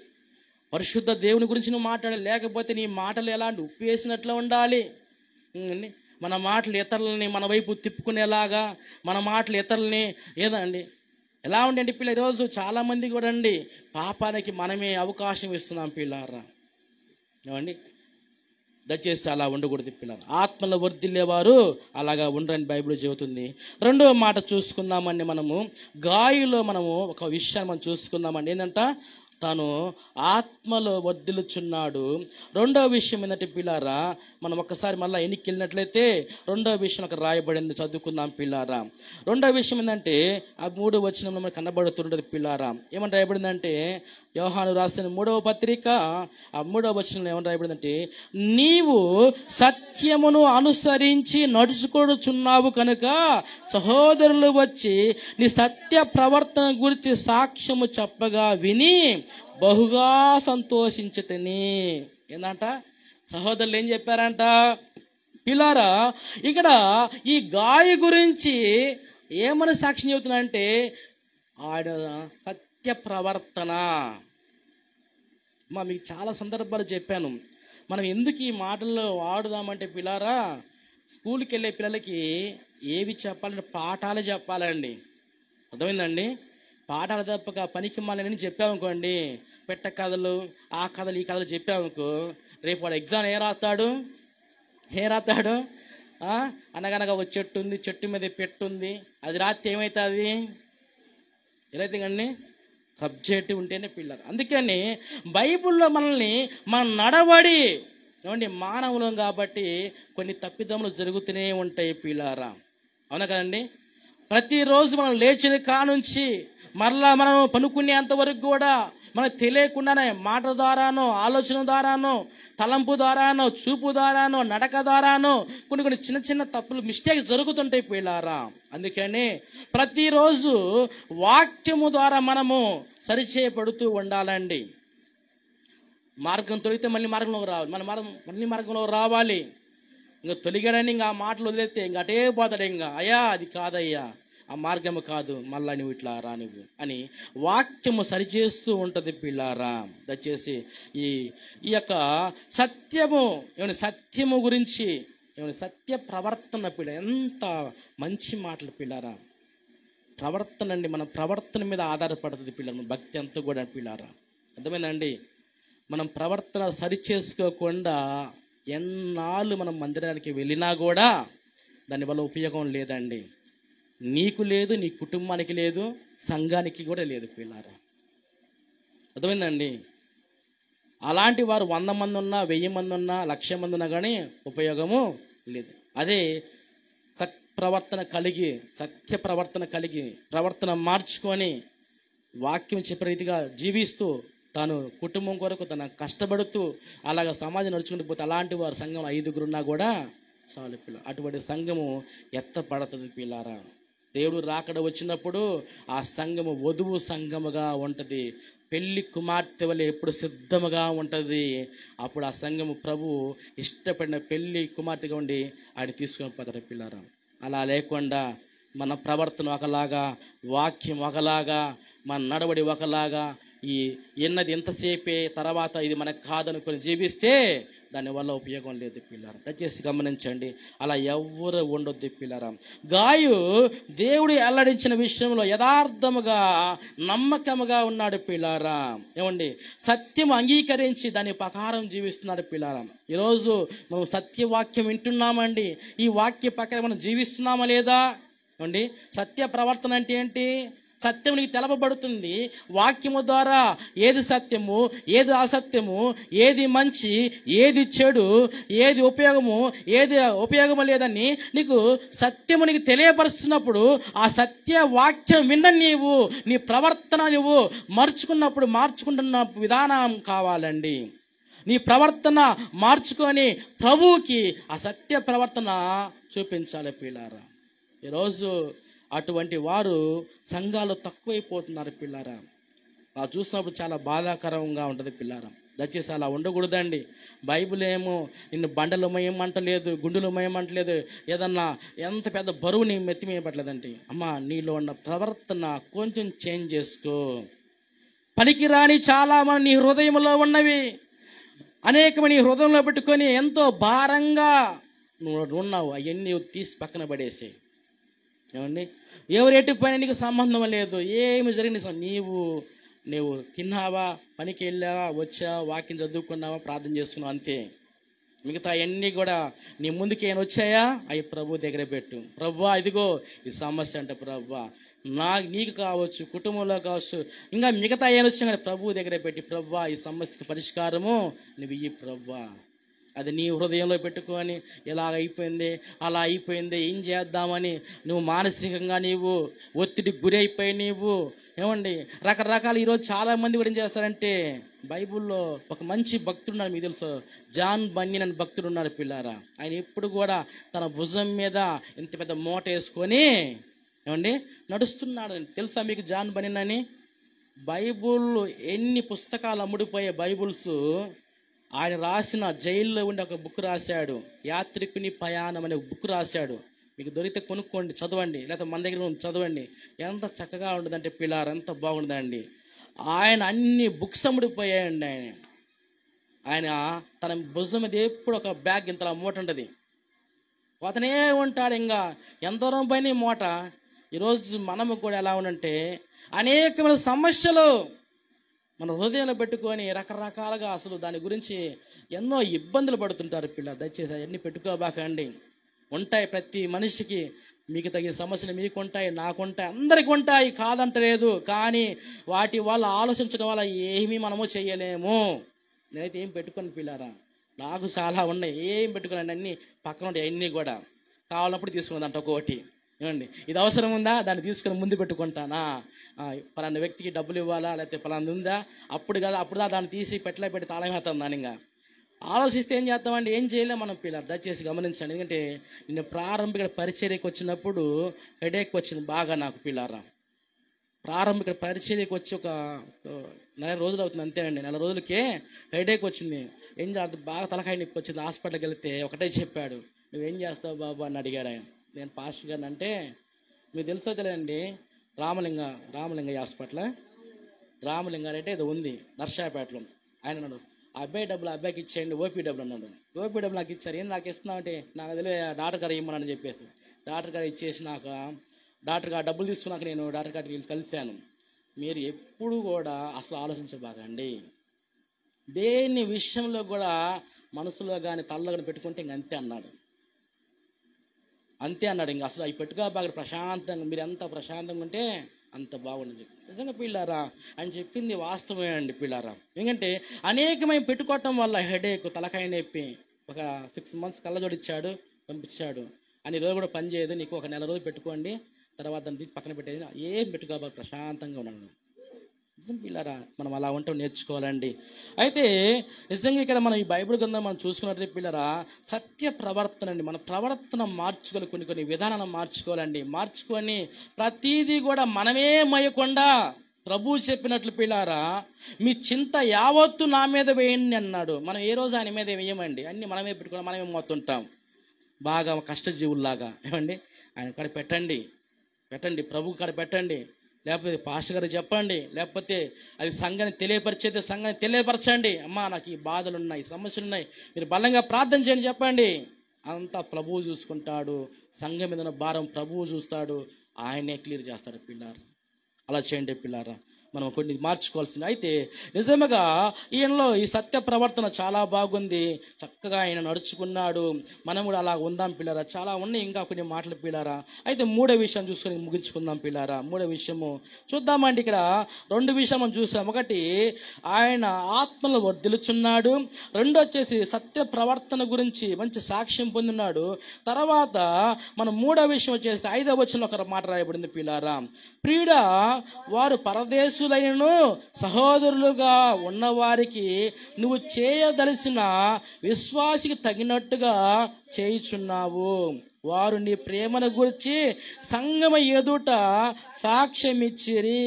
పరిశుద్ధ దేవుని గురించి నువ్వు మాట్లాడాలి. లేకపోతే నీ మాటలు ఎలాంటి ఉప్పు వేసినట్లు ఉండాలి. మన మాటలు ఇతరులని మన వైపు తిప్పుకునేలాగా, మన మాటలు ఇతరులని ఏదండి ఎలా ఉండండి పిల్ల. ఈరోజు చాలామంది కూడా అండి పాపానికి మనమే అవకాశం ఇస్తున్నాం పిల్లారా. ఏమండి దయచేసి అలా ఉండకూడదు పిల్లలు. ఆత్మలో వర్ధిల్లేవారు అలాగా ఉండరని బైబిల్ చెబుతుంది. రెండవ మాట చూసుకుందామండి, మనము గాయలో మనము ఒక విషయాన్ని మనం చూసుకుందామండి. ఏంటంట, తాను ఆత్మలో వర్ధిల్లుచున్నాడు. రెండవ విషయం ఏంటంటే పిల్లారా, మనం ఒక్కసారి మళ్ళీ ఎన్నికి వెళ్ళినట్లయితే రెండవ విషయం అక్కడ రాయబడింది, చదువుకుందాం పిల్లారా. రెండవ విషయం ఏంటంటే ఆ 3వ వచనంలో మనకు కనబడుతుంటది పిల్లారా. ఏమని రాయబడిందంటే, యోహాను రాసిన 3వ పత్రిక ఆ 3వ వచనంలో ఏమని రాయబడిందంటే, నీవు సత్యమును అనుసరించి నడుచుకొనుచున్నావు కనుక సహోదరులు వచ్చి నీ సత్య ప్రవర్తన గురించి సాక్ష్యము చెప్పగా విని బహుగా సంతోషించితిని. ఏందంట, సహోదరులు ఏం చెప్పారంట పిల్లారా? ఇక్కడ ఈ గాయ గురించి ఏమని సాక్ష్యం చెబుతున్నారంటే, ఆయన సత్య ప్రవర్తన. మీకు చాలా సందర్భాలు చెప్పాను. మనం ఎందుకు ఈ మాటల్లో వాడుదామంటే పిల్లారా, స్కూల్కి వెళ్ళే పిల్లలకి ఏవి చెప్పాలంటే పాఠాలు చెప్పాలండి. అర్థమైందండి? పాఠాలు తప్పక పనికి మాలని చెప్పామనుకోండి, పెట్ట కథలు ఆ కథలు ఈ కథలు చెప్పామనుకో, రేపు వాడు ఎగ్జామ్ ఏం రాస్తాడు? అనగనగా ఒక చెట్టు ఉంది, చెట్టు మీద పెట్టుంది, అది రాత్రి ఏమవుతుంది? ఏదైతే కానీ సబ్జెక్ట్ ఉంటేనే పిల్లలు. అందుకని బైబిల్లో మనల్ని మన నడవడి ఏమండి మానవులం కాబట్టి కొన్ని తప్పిదములు జరుగుతూనే ఉంటాయి పిల్లారా. అవునా కదండి? ప్రతిరోజు మనం లేచిన కానుంచి మరలా మనం పనుకునేంత వరకు కూడా మనకు తెలియకుండానే మాట ద్వారానో, ఆలోచన ద్వారానో, తలంపు ద్వారానో, చూపు ద్వారానో, నడక ద్వారానో కొన్ని చిన్న చిన్న తప్పులు మిస్టేక్స్ జరుగుతుంటాయి పిల్లారా. అందుకని ప్రతిరోజు వాక్యము ద్వారా మనము సరిచేయబడుతూ ఉండాలండి. మార్గం తొలిగితే మళ్ళీ మార్గంలోకి రావాలి, మళ్ళీ మార్గంలో రావాలి. ఇంకా తొలిగాడని ఇంకా ఆ మాటలు వదిలేస్తే ఇంకా అటే పోతాడు. ఇంకా అయ్యా అది కాదయ్యా, ఆ మార్గము కాదు, మళ్ళా నువ్వు ఇట్లా రా నువ్వు అని వాక్యము సరిచేస్తూ ఉంటుంది పిల్లారా. దయచేసి ఈ యొక్క సత్యము గురించి సత్య ప్రవర్తన పిల్ల, ఎంత మంచి మాటలు పిల్లారా. ప్రవర్తన అండి, మన ప్రవర్తన మీద ఆధారపడుతుంది పిల్లలు భక్తి అంతా కూడా పిల్లారా. అర్థమైందండి? మనం ప్రవర్తన సరిచేసుకోకుండా ఎన్నాళ్ళు మనం మందిరానికి వెళ్ళినా కూడా దానివల్ల ఉపయోగం లేదండి. నీకు లేదు, నీ కుటుంబానికి లేదు, సంఘానికి కూడా లేదు పిల్లారా. అర్థమైందండి? అలాంటి వారు 100 మంది ఉన్నా, 1000 మంది ఉన్నా, 1,00,000 మంది ఉన్నా కానీ ఉపయోగము లేదు. అదే సత్య ప్రవర్తన కలిగి ప్రవర్తన మార్చుకొని వాక్యం చెప్పే రీతిగా జీవిస్తూ తాను కుటుంబం కొరకు తన కష్టపడుతూ అలాగ సమాజం నడుచుకుంటూ పోతే అలాంటి వారు సంఘంలో 5గురు ఉన్నా కూడా చాలు పిల్ల. అటువంటి సంఘము ఎత్తపడుతుంది పిల్లారా. దేవుడు రాకడ వచ్చినప్పుడు ఆ సంఘము వధువు సంఘముగా ఉంటుంది, పెళ్లి కుమార్తె వల్ల ఎప్పుడు సిద్ధముగా ఉంటుంది. అప్పుడు ఆ సంఘము ప్రభు ఇష్టపడిన పెళ్లి కుమార్తెగా ఉండి ఆయన తీసుకొని పోతారు పిల్లారా. అలా లేకుండా మన ప్రవర్తన ఒకలాగా, వాక్యం ఒకలాగా, మన నడవడి ఒకలాగా, ఎన్నది ఎంతసేపే తర్వాత ఇది మనకు కాదనుకొని జీవిస్తే దానివల్ల ఉపయోగం లేదు పిల్లారా. దయచేసి గమనించండి, అలా ఎవరు ఉండొద్దు పిల్లారా. గాయు దేవుడు వెల్లడించిన విషయంలో యథార్థముగా నమ్మకముగా ఉన్నాడు పిల్లారా. ఏమండి? సత్యం అంగీకరించి దాని ప్రకారం జీవిస్తున్నాడు పిల్లారా. ఈరోజు మనం సత్యవాక్యం వింటున్నామండి, ఈ వాక్య ప్రకారం మనం జీవిస్తున్నామా లేదా? ఏమండి? సత్య ప్రవర్తన అంటే ఏంటి? సత్యం నీకు తెలపబడుతుంది వాక్యము ద్వారా. ఏది సత్యము, ఏది అసత్యము, ఏది మంచి, ఏది చెడు, ఏది ఉపయోగము లేదని నీకు సత్యము నీకు తెలియపరుస్తున్నప్పుడు ఆ సత్య వాక్యం విన్న నీవు నీ ప్రవర్తన నువ్వు మార్చుకుంటున్న విధానం కావాలండి. నీ ప్రవర్తన మార్చుకొని ప్రభువుకి ఆ సత్య ప్రవర్తన చూపించాలి పిల్లారా. ఈరోజు అటువంటి వారు సంఘాలు తక్కువైపోతున్నారు పిల్లారా. అలా చూసినప్పుడు చాలా బాధాకరంగా ఉంటుంది పిల్లారా. దయచేసి అలా ఉండకూడదండి. బైబిల్ ఏమో నిన్ను బండలు మయమంటలేదు, గుండెలు మయమంటలేదు, ఏదన్నా ఎంత పెద్ద బరువు నీ మెత్తిమేయబట్టలేదండి. అమ్మా, నీలో ఉన్న ప్రవర్తన కొంచెం చేంజ్ చేసుకో. పనికిరాని చాలా మంది నీ హృదయంలో ఉన్నవి అనేకమైన నీ హృదయంలో పెట్టుకొని ఎంతో భారంగా నువ్వు ఉన్నావు, అవన్నీ తీసి పక్కన పడేసి. ఏమండి? ఎవరెటు పైన నీకు సంబంధం లేదు, ఏమి జరిగింది, నీవు తిన్నావా, పనికి వెళ్ళావా, వచ్చావా, వాక్యం చదువుకున్నావా, ప్రార్థన చేసుకున్నావా, అంతే. మిగతా అవన్నీ కూడా నీ ముందుకి ఏమైనా వచ్చాయా, అవి ప్రభు దగ్గర పెట్టు. ప్రభువా ఇదిగో ఈ సమస్య అంటే ప్రభువా నీకు కావచ్చు, కుటుంబంలో కావచ్చు, ఇంకా మిగతా ఏమైనా వచ్చా కానీ ప్రభు దగ్గర పెట్టి ప్రభువా ఈ సమస్యకి పరిష్కారము నువ్వు ఇయ్యి ప్రభువా. అది నీ హృదయంలో పెట్టుకొని ఇలా అయిపోయింది, అలా అయిపోయింది, ఏం చేద్దామని నువ్వు మానసికంగా నీవు ఒత్తిడికి గురి అయిపోయి ఏమండి రకరకాల. ఈరోజు చాలామంది కూడా ఏం చేస్తారంటే, బైబిల్లో ఒక మంచి భక్తుడు ఉన్నాడు, మీకు తెలుసు, జాన్ బన్యన్ అని భక్తుడు ఉన్నాడు పిల్లారా. ఆయన ఎప్పుడు కూడా తన భుజం మీద ఇంత పెద్ద మూట వేసుకొని ఏమండి నడుస్తున్నాడు. తెలుసా మీకు జాన్ బన్యన్ అని? బైబుల్ ఎన్ని పుస్తకాలు అమ్ముడిపోయే బైబుల్స్ ఆయన రాసిన, జైల్లో ఉండి ఒక బుక్ రాశాడు, యాత్రికుని ప్రయాణం అనే బుక్ రాశాడు. మీకు దొరికితే కొనుక్కోండి, చదవండి, లేకపోతే మన దగ్గర చదవండి. ఎంత చక్కగా ఉండదంటే పిల్లారు, ఎంత బాగుండదండి. ఆయన అన్ని బుక్స్ అమ్ముడిపోయాయండి. ఆయన తన భుజం మీద ఎప్పుడు ఒక బ్యాగ్ ఇంతలా మూట ఉంటుంది, పోతనే ఉంటాడు. ఇంకా ఎంత దూరం పైన మూట. ఈరోజు మనము కూడా ఎలా ఉందంటే అనేకమైన సమస్యలు మన హృదయంలో పెట్టుకొని రకరకాలుగా అసలు దాని గురించి ఎన్నో ఇబ్బందులు పడుతుంటారు పిల్లలు. దయచేసి అవన్నీ పెట్టుకోబాకండి. ఉంటాయి. ప్రతి మనిషికి మీకు తగిన సమస్యలు మీకుంటాయి, నాకుంటాయి, అందరికి ఉంటాయి, కాదంటలేదు. కానీ వాటి వల్ల ఆలోచించడం వల్ల ఏమీ మనము చేయలేము. నేనైతే ఏం పెట్టుకొని పిల్లారా, నాకు చాలా ఉన్నాయి, ఏం పెట్టుకున్నాను, అన్నీ పక్కన ఉంటాయి. అన్నీ కూడా కావాలన్నప్పుడు తీసుకున్నదంట ఒక్కోటి. ఏమండి, ఇది అవసరం ఉందా, దాన్ని తీసుకుని ముందు పెట్టుకుంటానా, పలానా వ్యక్తికి డబ్బులు ఇవ్వాలా, లేకపోతే పలానా ఉందా, అప్పుడు కదా అప్పుడుదా దాన్ని తీసి పెట్టి తాళం వేస్తాం. దాని ఇంకా ఆలోచిస్తే ఏం చేస్తామండి, ఏం చేయలేం మనం పిల్లలు. దయచేసి గమనించండి. ఎందుకంటే నేను ప్రారంభిక పరిచర్యకు వచ్చినప్పుడు హెడేక్ వచ్చింది బాగా నాకు పిల్లారా. ప్రారంభిక పరిచర్యకు వచ్చి ఒక నెల రోజులు అవుతుంది అంతేనండి. నెల రోజులకే హెడేక్ వచ్చింది. ఏం చేద్దాం, బాగా తలకాయ నొప్పి వచ్చింది. హాస్పిటల్కి వెళ్తే ఒకటే చెప్పాడు, నువ్వేం చేస్తావు బాబు అని అడిగాడు ఆయన. నేను పాస్టర్ గారిని అంటే, మీకు తెలుసో తెలియండి, రామలింగ హాస్పిటల్, రామలింగ అంటే ఇది ఉంది నర్సాపేటలో. ఆయన అన్నాడు, అబ్బాయి డబ్బులు అబ్బాయికి ఇచ్చేయండి, ఓపీ డబ్బులు అన్నాడు. ఓపీ డబ్బులు నాకు ఇచ్చారు. ఏం నాకు ఇస్తున్నావు అంటే, నాకు తెలియదు డాక్టర్ గారు ఇమ్మని చెప్పేసి డాక్టర్ గారు ఇచ్చేసి నాకు డాక్టర్ గారు డబ్బులు తీసుకున్నాక నేను డాక్టర్ గారికి కలిశాను. మీరు ఎప్పుడు కూడా అసలు ఆలోచించబాకండి, దేని విషయంలో కూడా మనసులో కానీ తలలో కానీ పెట్టుకుంటే ఇంక అంతే అన్నాడు. ఇంక అసలు అవి పెట్టుగా బాగా ప్రశాంతంగా, మీరు ఎంత ప్రశాంతంగా ఉంటే అంత బాగుండదు. నిజంగా పిల్లారా అని చెప్పింది వాస్తవమే అండి పిల్లారా. ఎందుకంటే అనేకమైన పెట్టుకోవటం వల్ల హెడేక్, తలకాయ నొప్పి, ఒక 6 months కళ్ళజోడిచ్చాడు, పంపించాడు. అని రోజు కూడా పని చేయదు, నీకు ఒక నెల రోజులు పెట్టుకోండి, తర్వాత దాన్ని తీసి పక్కన పెట్టేది, ఏం పెట్టుకోవాలి, ప్రశాంతంగా ఉన్నాను. నిజం పిల్లారా, మనం అలా ఉంటాం, నేర్చుకోవాలండి. అయితే నిజంగా ఇక్కడ మనం ఈ బైబిల్ గ్రంథం మనం చూసుకున్నట్లయితే పిల్లరా, సత్య ప్రవర్తన అండి. మన ప్రవర్తన మార్చుకోవాలి, కొన్ని విధానాలను మార్చుకోవాలండి. మార్చుకొని ప్రతీదీ కూడా మనమే మయకుండా ప్రభు చెప్పినట్లు పిల్లారా, మీ చింత యావత్తు నా మీద వేయండి అన్నాడు. మనం ఏ రోజు ఆయన మీద వేయమండి, అన్ని మనమే పెట్టుకుని మనమే మోతుంటాం బాగా కష్టజీవుల్లాగా. ఏమండి, ఆయన కాడ పెట్టండి, ప్రభు కాడ పెట్టండి, లేకపోతే పాస్టర్ గారు చెప్పండి, లేకపోతే అది సంఘాన్ని తెలియపరిచేది సంఘాన్ని తెలియపరచండి. అమ్మా నాకు ఈ బాధలు ఉన్నాయి, సమస్యలు ఉన్నాయి, మీరు బలంగా ప్రార్థన చేయండి చెప్పండి. అంతా ప్రభువు చూసుకుంటాడు. సంఘం మీద ఉన్న భారం ప్రభువు చూస్తాడు, ఆయనే క్లియర్ చేస్తాడు పిల్లారు. అలా చేయండి పిల్లారా, మనం కొన్ని మార్చుకోవాల్సింది. అయితే నిజంగా ఈయనలో ఈ సత్య ప్రవర్తన చాలా బాగుంది, చక్కగా ఆయన నడుచుకున్నాడు. మనం కూడా అలా ఉందాం పిల్లారా. చాలా ఉన్నాయి ఇంకా కొన్ని మాటలు పిల్లారా. అయితే 3వ విషయం చూసుకొని ముగించుకుందాం పిల్లారా. 3వ విషయము చూద్దామండి. ఇక్కడ 2 విషయం మనం చూసాం. ఒకటి, ఆయన ఆత్మలో వర్ధిల్లుచున్నాడు. 2 వచ్చేసి సత్య ప్రవర్తన గురించి మంచి సాక్ష్యం పొందినాడు. తర్వాత మనం 3వ విషయం వచ్చేసి 5వ వచనంలో ఒక మాట రాయబడింది పిల్లారా. ప్రియుడా, వారు పరదేశులైనను సహోదరులుగా ఉన్నవారికి నువ్వు చేయదలిసిన విశ్వాసికి తగినట్టుగా చేయుచున్నావు. వారు నీ ప్రేమను గురించి సంగమ ఎదుట సాక్ష్యం ఇచ్చిరి.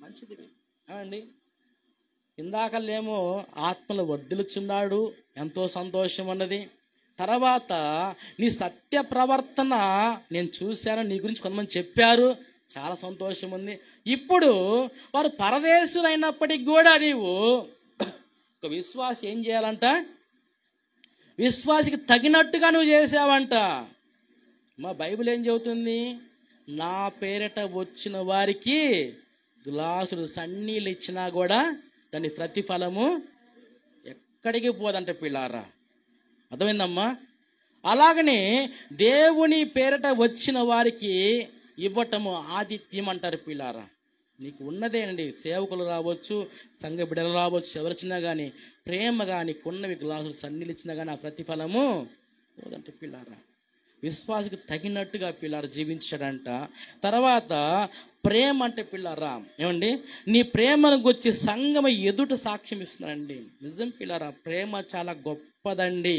మంచిది అండి. ఇందాకలేమో ఆత్మలో వర్ధిల్లుచున్నాడు, ఎంతో సంతోషం అన్నది. తర్వాత నీ సత్య ప్రవర్తన నేను చూశాను, నీ గురించి కొంతమంది చెప్పారు, చాలా సంతోషం ఉంది. ఇప్పుడు వారు పరదేశులైనప్పటికీ కూడా నీవు ఒక విశ్వాసి ఏం చేయాలంట, విశ్వాసికి తగినట్టుగా నువ్వు చేసావంట. మా బైబిల్ ఏం చెబుతుంది, నా పేరిట వచ్చిన వారికి గ్లాసులు సన్నీళ్ళు ఇచ్చినా కూడా దాని ప్రతిఫలము ఎక్కడికి పోదంట పిల్లారా. అర్థమైందమ్మా? అలాగనే దేవుని పేరిట వచ్చిన వారికి ఇవ్వటము ఆతిథ్యం అంటారు పిల్లారా. నీకు ఉన్నదేనండి, సేవకులు రావచ్చు, సంఘ బిడ్డలు రావచ్చు, ఎవరిచ్చినా కానీ ప్రేమగా నీకున్నవి గ్లాసులు సన్నీళ్ళు ఇచ్చినా కానీ ఆ ప్రతిఫలము పోదంట పిల్లారా. విశ్వాసకు తగినట్టుగా పిల్లారు జీవించాడంట. తర్వాత ప్రేమ అంటే పిల్లారా, ఏమండి, నీ ప్రేమను గురించి సంఘం ఎదుట సాక్ష్యం ఇస్తున్నాడండి. నిజం పిల్లారా, ప్రేమ చాలా గొప్పదండి.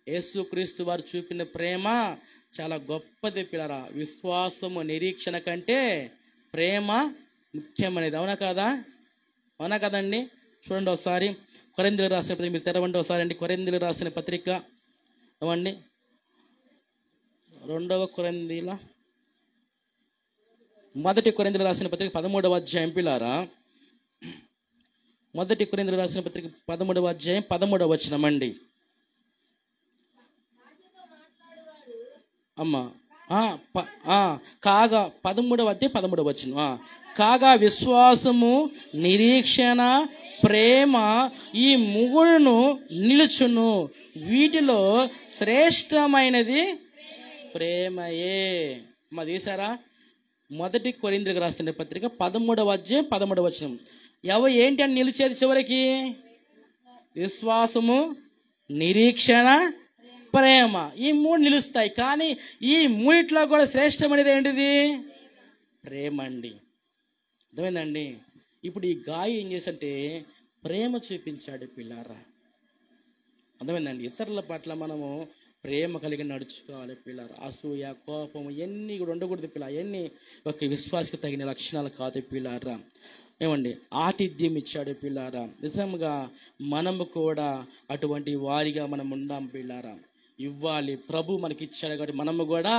యేసుక్రీస్తు వారు చూపిన ప్రేమ చాలా గొప్పది పిల్లారా. విశ్వాసము నిరీక్షణ కంటే ప్రేమ ముఖ్యమనేది. అవునా కాదా? అవునా కదండి? చూడండి ఒకసారి కొరింథీయులకు రాసిన పత్రిక, మీరు తెరవండి ఒకసారి అండి. కొరింథీయులకు రాసిన పత్రిక ఏమండి, 2వ కొరింథీయుల 1 కొరింథీయులకు రాసిన పత్రిక 13వ అధ్యాయం పిల్లారా. 1 కొరింథీయులకు రాసిన పత్రిక 13వ అధ్యాయం 13వ వచనం అండి. అమ్మా కాగా 13వ అధ్యాయం 13వ వచనం. కాగా విశ్వాసము, నిరీక్షణ, ప్రేమ ఈ 3 నిలుచును, వీటిలో శ్రేష్టమైనది ప్రేమయే. మా తీసారా? 1 కొరింథీయులకు రాసిన పత్రిక 13వ అధ్యాయం 13వ వచనం. ఏంటి అని నిలిచేది చివరికి? విశ్వాసము, నిరీక్షణ, ప్రేమ. ఈ 3 నిలుస్తాయి. కానీ ఈ 3లో కూడా శ్రేష్టమైనది ఏంటిది? ప్రేమ అండి. అర్థమైందండి? ఇప్పుడు ఈ గాయి ఏం చేసంటే ప్రేమ చూపించాడు పిల్లారా. అర్థమైందండి? ఇతరుల పట్ల మనము ప్రేమ కలిగి నడుచుకోవాలి పిల్లారా. అసూయ, కోపము ఇవన్నీ కూడా ఉండకూడదు పిల్ల. అవన్నీ ఒక విశ్వాసకి తగిన లక్షణాలు కాదు పిల్లారా. ఏమండి? ఆతిథ్యం ఇచ్చాడు పిల్లారా. నిజంగా మనము కూడా అటువంటి వారిగా మనం ఉందాం పిల్లారా. ఇవ్వాలి. ప్రభు మనకి ఇచ్చాడు కాబట్టి మనము కూడా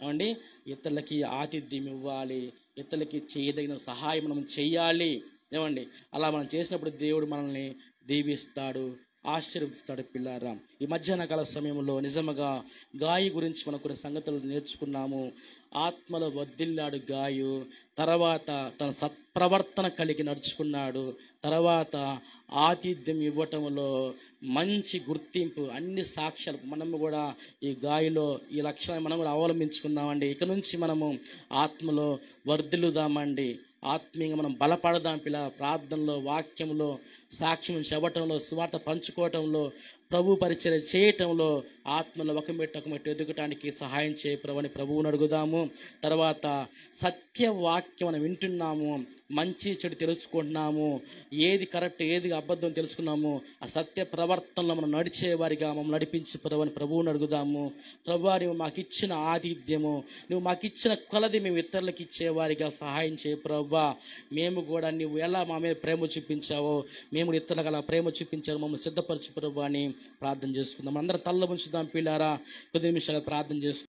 ఏమండి ఇతరులకి ఆతిథ్యం ఇవ్వాలి. ఇతరులకి చేయదగిన సహాయం మనం చెయ్యాలి. ఏమండి? అలా మనం చేసినప్పుడు దేవుడు మనల్ని దీవిస్తాడు, ఆశీర్వదిస్తాడు పిల్లారా. ఈ మధ్యాహ్న కాల సమయంలో నిజంగా గాయి గురించి మనం కొన్ని సంగతులు నేర్చుకున్నాము. ఆత్మలో వర్ధిల్లాడు గాయు. తర్వాత తన సత్ప్రవర్తన కలిగి నడుచుకున్నాడు. తర్వాత ఆతిథ్యం ఇవ్వటంలో మంచి గుర్తింపు, అన్ని సాక్ష్యాలు. మనము కూడా ఈ గాయలో ఈ లక్షణాన్ని మనం కూడా అవలంబించుకున్నామండి. ఇక నుంచి మనము ఆత్మలో వర్ధిల్లుదామండి. ఆత్మీయంగా మనం బలపడదాం పిల్ల. ప్రార్థనలో, వాక్యంలో, సాక్ష్యం చెప్పటంలో, సువార్త పంచుకోవటంలో, ప్రభు పరిచర్య చేయటంలో ఆత్మలో ఒక మెట్టు ఎదుగటానికి సహాయం చేయ ప్రభు అని ప్రభువుని అడుగుదాము. తర్వాత సత్యవాక్యం మనం వింటున్నాము, మంచి చెడు తెలుసుకుంటున్నాము, ఏది కరెక్ట్ ఏది అబద్ధం తెలుసుకున్నాము. ఆ సత్య ప్రవర్తనలో మనం నడిచేవారిగా మమ్మల్ని నడిపించి ప్రభు అని ప్రభువుని అడుగుదాము. ప్రభు, నువ్వు మాకు ఇచ్చిన ఆతిథ్యము, నువ్వు మాకు ఇచ్చిన కొలది మేము ఇతరులకు ఇచ్చేవారిగా సహాయం చేయ ప్రభు. మేము కూడా నువ్వు ఎలా మా మీద ప్రేమ చూపించావో మేము ఇతరులకు అలా ప్రేమ చూపించావు, మమ్మల్ని సిద్ధపరచు ప్రభు అని ప్రార్థన చేసుకుందాం. అందరం తల్ల ఉంచుదాం పిల్లారా. కొద్ది నిమిషాలు ప్రార్థన చేసుకుందాం.